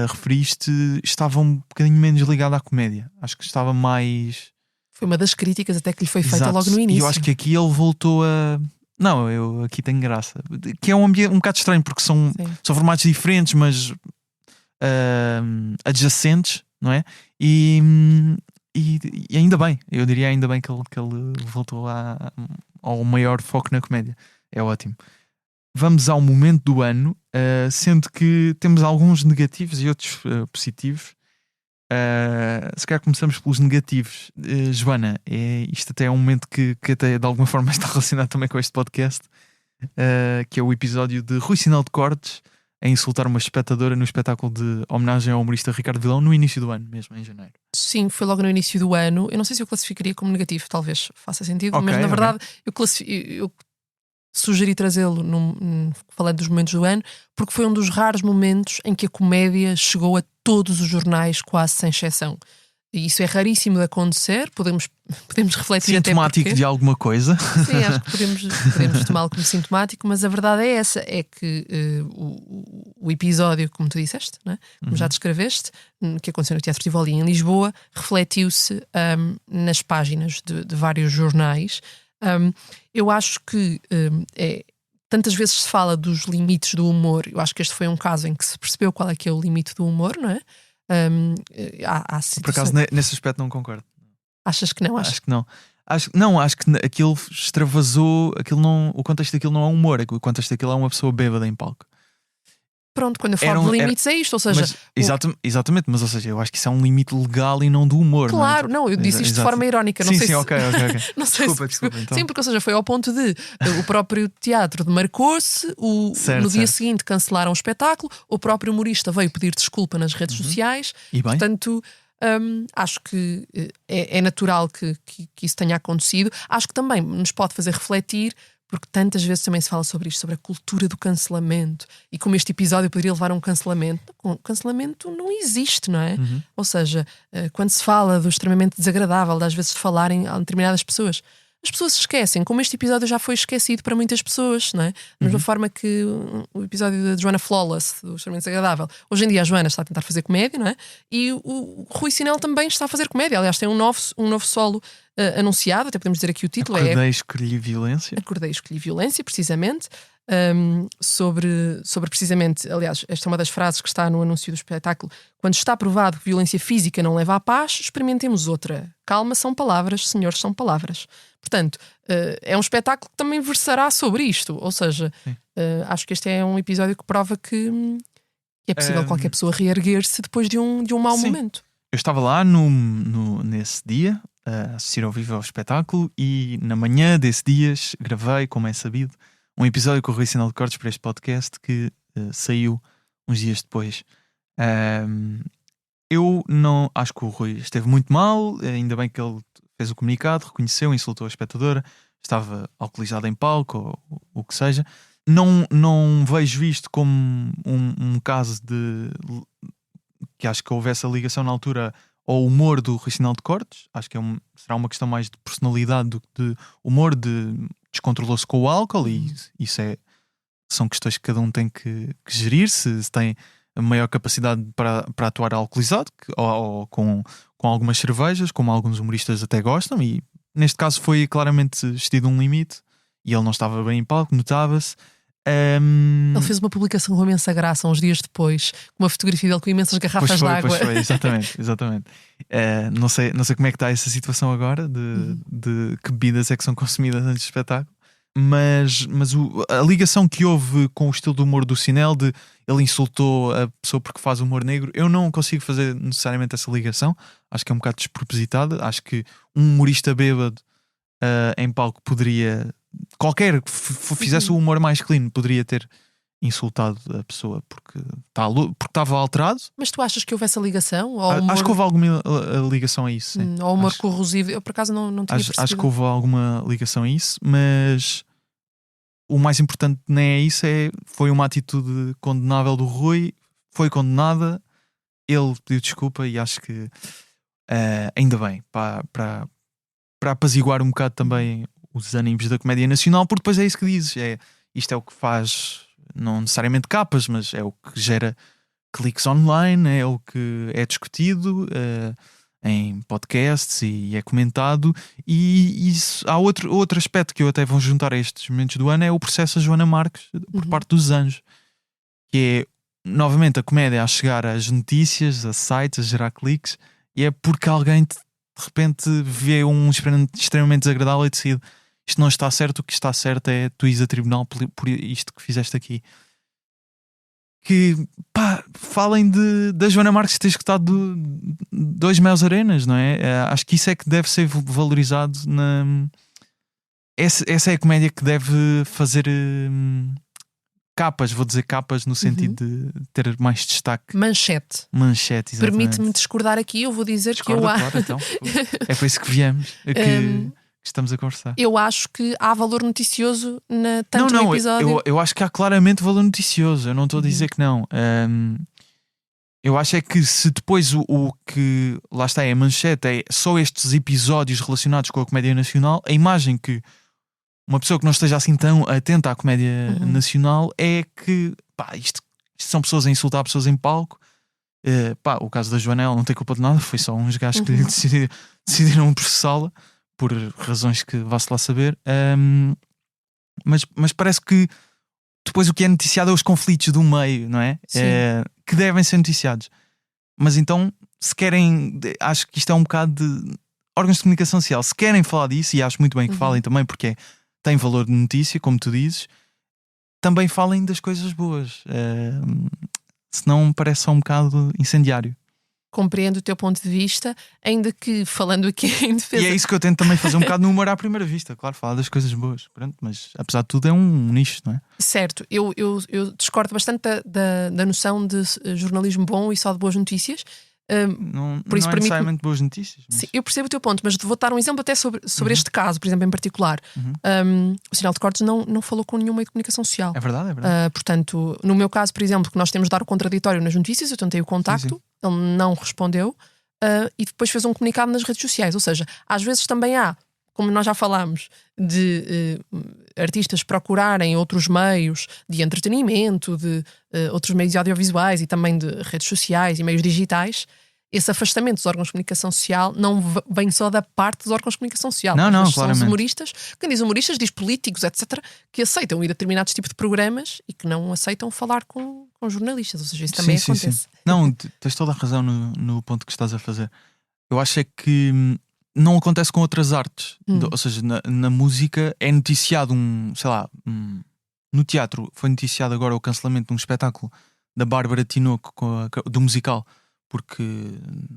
referiste, estava um bocadinho menos ligado à comédia. Acho que estava mais... Foi uma das críticas até que lhe foi feita. Exato. Logo no início. E eu acho que aqui ele voltou a... Não, eu aqui tenho graça. Que é um ambiente um bocado estranho, porque são formatos diferentes, mas adjacentes, não é? E ainda bem, eu diria ainda bem que ele voltou ao maior foco na comédia. É ótimo. Vamos ao momento do ano, sendo que temos alguns negativos e outros positivos. Se calhar começamos pelos negativos. Joana, isto até é um momento que até de alguma forma está relacionado também com este podcast, que é o episódio de Rui Sinal de Cortes a insultar uma espectadora no espetáculo de homenagem ao humorista Ricardo Vilão no início do ano, mesmo em janeiro. Sim, foi logo no início do ano. Eu não sei se eu classificaria como negativo, talvez faça sentido, mas na verdade eu sugeri trazê-lo falando dos momentos do ano, porque foi um dos raros momentos em que a comédia chegou a todos os jornais, quase sem exceção. E isso é raríssimo de acontecer, podemos refletir até Sintomático porque... de alguma coisa. Sim, acho que podemos tomá-lo como sintomático, mas a verdade é essa, é que o episódio, como tu disseste, não é? Como já descreveste, que aconteceu no Teatro Tivoli em Lisboa, refletiu-se nas páginas de vários jornais. Eu acho que tantas vezes se fala dos limites do humor, eu acho que este foi um caso em que se percebeu qual é que é o limite do humor, não é? Há Por acaso, nesse aspecto não concordo. Achas que não? Acho que não. Acho que aquilo extravasou. O contexto daquilo não é humor, o contexto daquilo é uma pessoa bêbada em palco. Pronto, quando eu falo de limites é isto, ou seja... Exatamente, mas ou seja, eu acho que isso é um limite legal e não do humor. Claro, não, eu disse isto de forma irónica. Não sei sim, se... ok. Não sei Desculpa, então. Sim, porque ou seja, foi ao ponto de o próprio teatro demarcou-se, no dia seguinte cancelaram o espetáculo, o próprio humorista veio pedir desculpa nas redes sociais, E bem? portanto... acho que é natural que isso tenha acontecido. Acho que também nos pode fazer refletir, porque tantas vezes também se fala sobre isto, sobre a cultura do cancelamento e como este episódio poderia levar a um cancelamento. O cancelamento não existe, não é? Ou seja, quando se fala do extremamente desagradável, às vezes de falarem a determinadas pessoas, as pessoas se esquecem, como este episódio já foi esquecido para muitas pessoas, não é? Da mesma forma que o episódio da Joana Flawless, do Extremamente Desagradável. Hoje em dia a Joana está a tentar fazer comédia, não é? E o Rui Sinel também está a fazer comédia. Aliás, tem um novo solo anunciado, até podemos dizer aqui o título. Acordei, escolhi violência. Acordei, escolhi violência, precisamente. Sobre precisamente, aliás, esta é uma das frases que está no anúncio do espetáculo: quando está provado que violência física não leva à paz, experimentemos outra. Calma são palavras, senhores são palavras. Portanto, é um espetáculo que também versará sobre isto, ou seja, acho que este é um episódio que prova que é possível qualquer pessoa reerguer-se depois de um mau momento. Eu estava lá nesse dia a assistir ao vivo ao espetáculo e na manhã desse dia gravei, como é sabido, um episódio com o Rui Sinel de Cortes para este podcast que saiu uns dias depois. Eu não acho que o Rui esteve muito mal, ainda bem que ele fez o comunicado, reconheceu, insultou a espectadora, estava alcoolizado em palco ou o que seja. Não vejo isto como um caso de que acho que houvesse a ligação na altura ao humor do Rui Sinel de Cortes. Acho que será uma questão mais de personalidade do que de humor, descontrolou-se com o álcool e isso são questões que cada um tem que gerir, se tem a maior capacidade para atuar alcoolizado ou com algumas cervejas, como alguns humoristas até gostam, e neste caso foi claramente excedido um limite e ele não estava bem em palco, notava-se. Ele fez uma publicação com imensa graça uns dias depois, com uma fotografia dele com imensas garrafas de água. Pois foi, exatamente. Não sei como é que está essa situação agora de que bebidas é que são consumidas antes do espetáculo, mas a ligação que houve com o estilo de humor do Sinel, de ele insultou a pessoa porque faz humor negro, eu não consigo fazer necessariamente essa ligação. Acho que é um bocado despropositada. Acho que um humorista bêbado em palco poderia, qualquer que fizesse o humor mais clean, poderia ter insultado a pessoa porque estava alterado. Mas tu achas que houve essa ligação? Acho que houve alguma ligação a isso, sim. Ou humor corrosivo? Eu por acaso não tinha percebido. Acho que houve alguma ligação a isso, mas o mais importante nem é isso, foi uma atitude condenável do Rui, foi condenada, ele pediu desculpa e acho que ainda bem, para apaziguar um bocado também os ânimos da comédia nacional, porque depois é isso que dizes, isto é o que faz, não necessariamente capas, mas é o que gera cliques online, é o que é discutido em podcasts e é comentado. E isso, há outro aspecto que eu até vou juntar a estes momentos do ano, é o processo a Joana Marques por parte dos Anjos, que é novamente a comédia a chegar às notícias, a sites, a gerar cliques, e é porque alguém de repente vê um extremamente desagradável e decide: isto não está certo, o que está certo é tu ires a tribunal por isto que fizeste aqui. Que falem da Joana Marques ter escutado 2 Meus Arenas, não é? Acho que isso é que deve ser valorizado. Essa é a comédia que deve fazer capas, vou dizer capas no sentido de ter mais destaque. Manchete, exatamente. Permite-me discordar aqui, eu vou dizer que eu acho. Claro, então. É para isso que viemos, que estamos a conversar. Eu acho que há valor noticioso tanto no episódio. Eu acho que há claramente valor noticioso. Eu não estou a dizer que não. Eu acho é que se depois o que lá está é a manchete, é só estes episódios relacionados com a comédia nacional, a imagem que uma pessoa que não esteja assim tão atenta à comédia nacional é que pá, isto são pessoas a insultar pessoas em palco. O caso da Joana, ela não tem culpa de nada, foi só uns gajos que decidiram processá-la por razões que vá-se lá saber. Mas parece que depois o que é noticiado é os conflitos do meio, não é? Que devem ser noticiados. Mas então, se querem, acho que isto é um bocado de órgãos de comunicação social, se querem falar disso, e acho muito bem que falem também, porque tem valor de notícia, como tu dizes, também falem das coisas boas. Senão parece só um bocado incendiário. Compreendo o teu ponto de vista, ainda que falando aqui em defesa. E é isso que eu tento também fazer um bocado no humor à primeira vista, claro, falar das coisas boas. Pronto, mas apesar de tudo é um nicho, não é? Certo, eu discordo bastante da noção de jornalismo bom e só de boas notícias. Por isso, não é necessariamente boas notícias. Mas... Sim, eu percebo o teu ponto, mas vou dar um exemplo até sobre este caso, por exemplo, em particular. O Sinal de Cortes não falou com nenhum meio de comunicação social. É verdade, é verdade. Portanto, no meu caso, por exemplo, que nós temos de dar o contraditório nas notícias, eu tentei o contacto, ele não respondeu e depois fez um comunicado nas redes sociais. Ou seja, às vezes também há, como nós já falámos, de artistas procurarem outros meios de entretenimento, de outros meios audiovisuais e também de redes sociais e meios digitais. Esse afastamento dos órgãos de comunicação social não vem só da parte dos órgãos de comunicação social. Não, são os humoristas, quem diz humoristas diz políticos, etc., que aceitam ir a determinados tipos de programas e que não aceitam falar com jornalistas. Ou seja, isso também acontece. Sim. Não, tens toda a razão no ponto que estás a fazer. Eu acho é que não acontece com outras artes. Ou seja, na música é noticiado no teatro foi noticiado agora o cancelamento de um espetáculo da Bárbara Tinoco do musical, porque,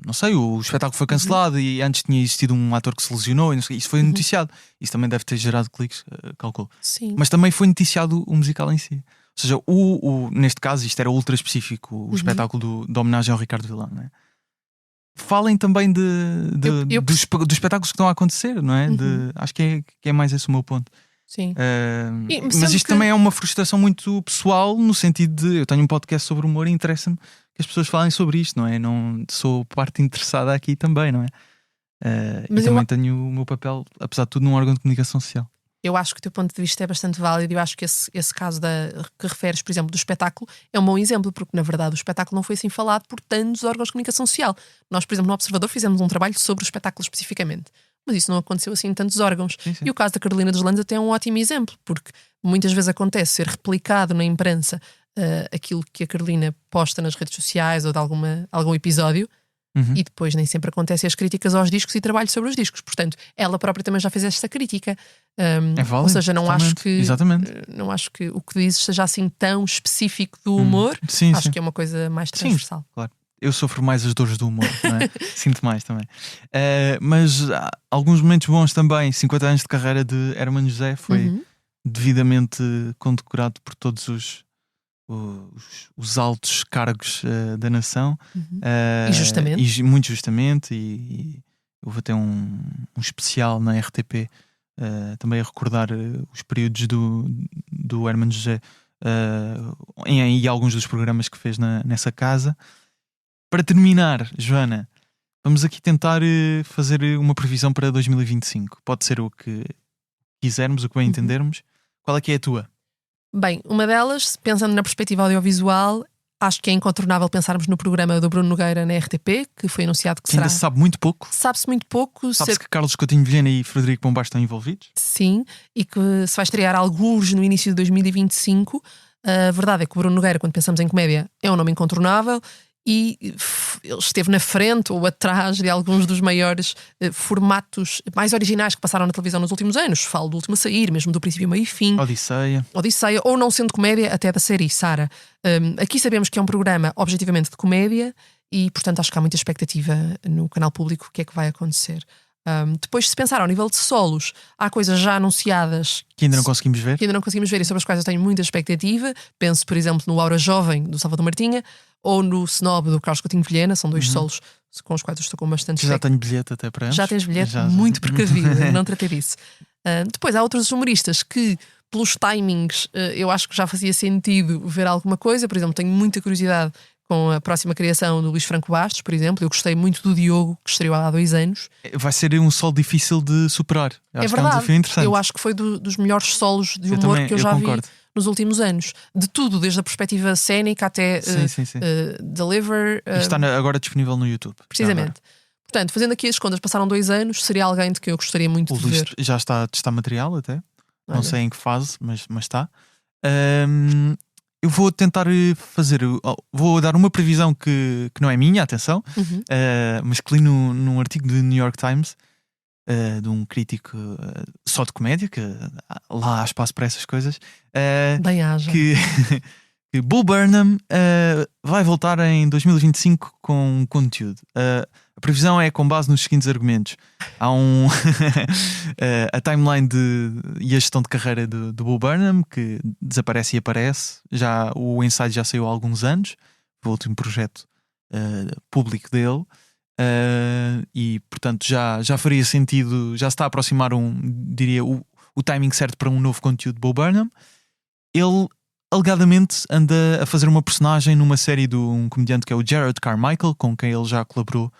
não sei, o espetáculo foi cancelado e antes tinha existido um ator que se lesionou e isso foi noticiado. Isso também deve ter gerado cliques, calculo. Sim. Mas também foi noticiado o musical em si. Ou seja, neste caso isto era ultra específico, o espetáculo da homenagem ao Ricardo Vilão, não é? Falem também dos espetáculos que estão a acontecer, não é? Acho que é mais esse o meu ponto. Sim. Mas isto também é uma frustração muito pessoal, no sentido de eu tenho um podcast sobre humor e interessa-me que as pessoas falem sobre isto, não é? Não sou parte interessada aqui também, não é? Mas também tenho o meu papel, apesar de tudo, num órgão de comunicação social. Eu acho que o teu ponto de vista é bastante válido. Eu acho que esse caso que referes, por exemplo, do espetáculo, é um bom exemplo, porque na verdade o espetáculo não foi assim falado por tantos órgãos de comunicação social. Nós, por exemplo, no Observador fizemos um trabalho sobre o espetáculo especificamente, mas isso não aconteceu assim em tantos órgãos. Sim. E o caso da Carolina dos Landes até é um ótimo exemplo, porque muitas vezes acontece ser replicado na imprensa aquilo que a Carolina posta nas redes sociais ou de algum episódio. E depois nem sempre acontecem as críticas aos discos e trabalho sobre os discos. Portanto, ela própria também já fez esta crítica. É válido, ou seja, não acho que o que dizes seja assim tão específico do humor. Acho que é uma coisa mais transversal. Sim, claro. Eu sofro mais as dores do humor, não é? Sinto mais também. Mas há alguns momentos bons também. 50 anos de carreira de Hermano José foi devidamente condecorado por todos os altos cargos da nação. E justamente. Muito justamente. E houve até um especial na RTP também a recordar os períodos do Hermano José e alguns dos programas que fez nessa casa. Para terminar, Joana, vamos aqui tentar fazer uma previsão para 2025. Pode ser o que quisermos, o que bem entendermos. Qual é que é a tua? Bem, uma delas, pensando na perspectiva audiovisual, acho que é incontornável pensarmos no programa do Bruno Nogueira na RTP, que foi anunciado que será... Ainda se sabe muito pouco. Sabe-se muito pouco. Sabe-se que Carlos Coutinho Vilhena e Frederico Pombás estão envolvidos. Sim, e que se vai estrear algures no início de 2025. A verdade é que o Bruno Nogueira, quando pensamos em comédia, é um nome incontornável. E ele esteve na frente ou atrás de alguns dos maiores formatos mais originais que passaram na televisão nos últimos anos. Falo do Último a Sair, mesmo do Princípio, Meio e Fim. Odisseia, ou não sendo comédia, até da série Sara. Aqui sabemos que é um programa objetivamente de comédia e, portanto, acho que há muita expectativa no canal público o que é que vai acontecer. Depois, se pensar ao nível de solos, há coisas já anunciadas que ainda não conseguimos ver. E sobre as quais eu tenho muita expectativa. Penso, por exemplo, no Aura Jovem, do Salvador Martinha, ou no Snob, do Carlos Coutinho Vilhena. São dois solos com os quais eu estou com bastante expectativa. Já tenho bilhete até para ambos. Já tens bilhete, muito precavido, não tratei disso. Depois, há outros humoristas que, pelos timings, eu acho que já fazia sentido ver alguma coisa. Por exemplo, tenho muita curiosidade com a próxima criação do Luís Franco Bastos, por exemplo. Eu gostei muito do Diogo, que estreou há 2 anos. Vai ser um solo difícil de superar. É verdade. Que é um desafio interessante. Eu acho que foi dos melhores solos de humor que eu já concordo. vi nos últimos anos. De tudo, desde a perspectiva cénica até sim. Deliver. Está agora disponível no YouTube. Precisamente. Portanto, fazendo aqui as contas, passaram 2 anos, seria alguém de que eu gostaria muito O de Luís ver. já está a testar material até. Não sei em que fase, mas está. Eu vou tentar vou dar uma previsão que não é minha, atenção, mas que li num artigo do New York Times, de um crítico só de comédia, que lá há espaço para essas coisas, Bem haja. que Bo Burnham vai voltar em 2025 com conteúdo. A previsão é com base nos seguintes argumentos. Há a timeline e a gestão de carreira do Bo Burnham, que desaparece e aparece. O Inside já saiu há alguns anos, o último projeto público dele, e portanto já faria sentido, já se está a aproximar diria, o timing certo para um novo conteúdo de Bo Burnham. Ele alegadamente anda a fazer uma personagem numa série de um comediante que é o Jared Carmichael, com quem ele já colaborou.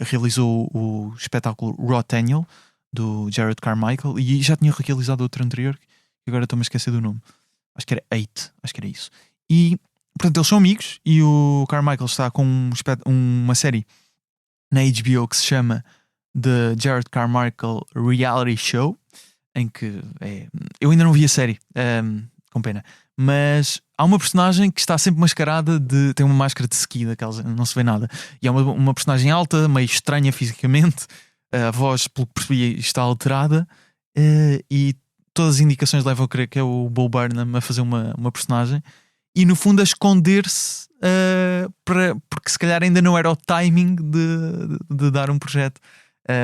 Realizou o espetáculo Raw Daniel do Jared Carmichael e já tinha realizado outro anterior que agora estou-me a esquecer do nome. Acho que era 8, acho que era isso. E portanto eles são amigos e o Carmichael está com uma série na HBO que se chama The Jared Carmichael Reality Show, em que eu ainda não vi a série, com pena, mas há uma personagem que está sempre mascarada tem uma máscara de ski, daquelas, não se vê nada, e é uma personagem alta, meio estranha fisicamente, a voz, pelo que percebi, está alterada, e todas as indicações levam a crer que é o Bo Burnham a fazer uma personagem, e no fundo a esconder-se, porque se calhar ainda não era o timing de dar um projeto.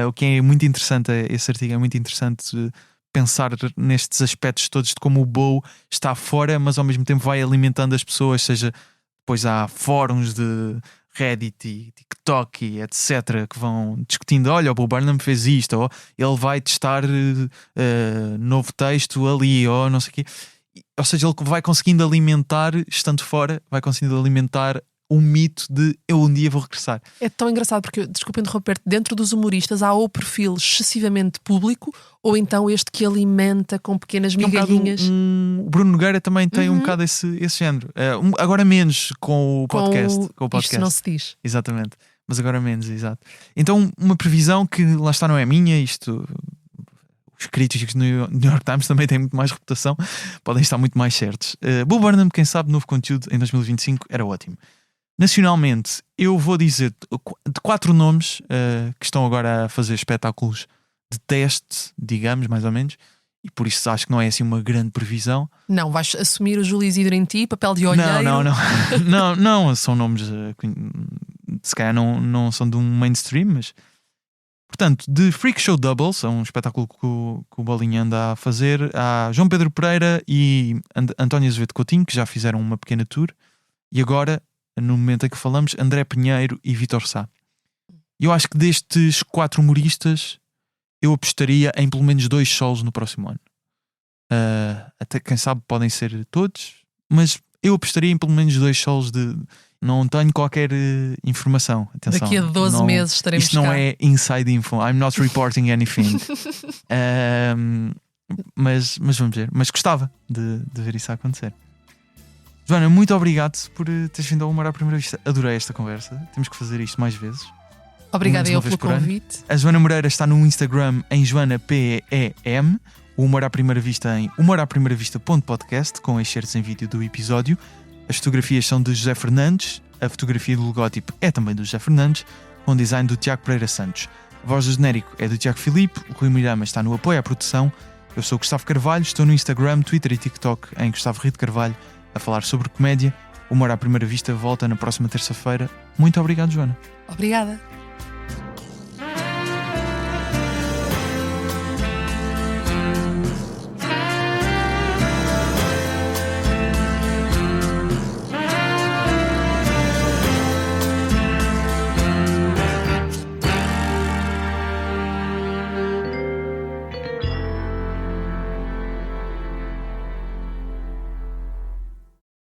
O que é muito interessante, esse artigo é muito interessante, pensar nestes aspectos todos de como o Bo está fora, mas ao mesmo tempo vai alimentando as pessoas, seja depois há fóruns de Reddit e TikTok e etc. que vão discutindo, olha, o Bo Burnham fez isto, ou ele vai testar novo texto ali, ou não sei o quê. Ou seja, ele vai conseguindo alimentar, estando fora, vai conseguindo alimentar o mito de eu um dia vou regressar. É tão engraçado porque, desculpa interromper-te, dentro dos humoristas há ou o perfil excessivamente público ou então este que alimenta com pequenas migalhinhas. O Bruno Nogueira também tem um bocado esse género. Agora menos com o podcast. Isto não se diz. Exatamente. Mas agora menos, exato. Então uma previsão que lá está não é minha, isto... Os críticos do New York Times também têm muito mais reputação, podem estar muito mais certos. Bo Burnham, quem sabe, novo conteúdo em 2025 era ótimo. Nacionalmente, eu vou dizer de 4 nomes que estão agora a fazer espetáculos de teste, digamos, mais ou menos, e por isso acho que não é assim uma grande previsão. Não, vais assumir o Júlio Isidro em ti, papel de olheiro? Não, são nomes se calhar não são de um mainstream, mas portanto, de Freak Show Doubles, é um espetáculo que o Bolinha anda a fazer, há João Pedro Pereira e António Azevedo Coutinho, que já fizeram uma pequena tour, e agora, no momento em que falamos, André Pinheiro e Vítor Sá. Eu acho que destes 4 humoristas eu apostaria em pelo menos 2 solos no próximo ano. Até quem sabe podem ser todos, mas eu apostaria em pelo menos 2 solos de... Não tenho qualquer informação. Atenção, daqui a 12 meses estaremos isto não cá. é inside info. I'm not reporting anything. Mas vamos ver. Mas gostava de ver isso acontecer. Joana, muito obrigado por teres vindo ao Humor à Primeira Vista. Adorei esta conversa. Temos que fazer isto mais vezes. Obrigada eu pelo convite. A Joana Moreira está no Instagram em JoanaPEM. O Humor à Primeira Vista em humoraprimeiravista.podcast, com excertos em vídeo do episódio. As fotografias são de José Fernandes, a fotografia do logótipo é também do José Fernandes, com design do Tiago Pereira Santos. A voz do genérico é do Tiago Filipe, o Rui Mirama está no apoio à produção. Eu sou o Gustavo Carvalho, estou no Instagram, Twitter e TikTok em Gustavo Rito Carvalho a falar sobre comédia. O Humor à Primeira Vista volta na próxima terça-feira. Muito obrigado, Joana. Obrigada.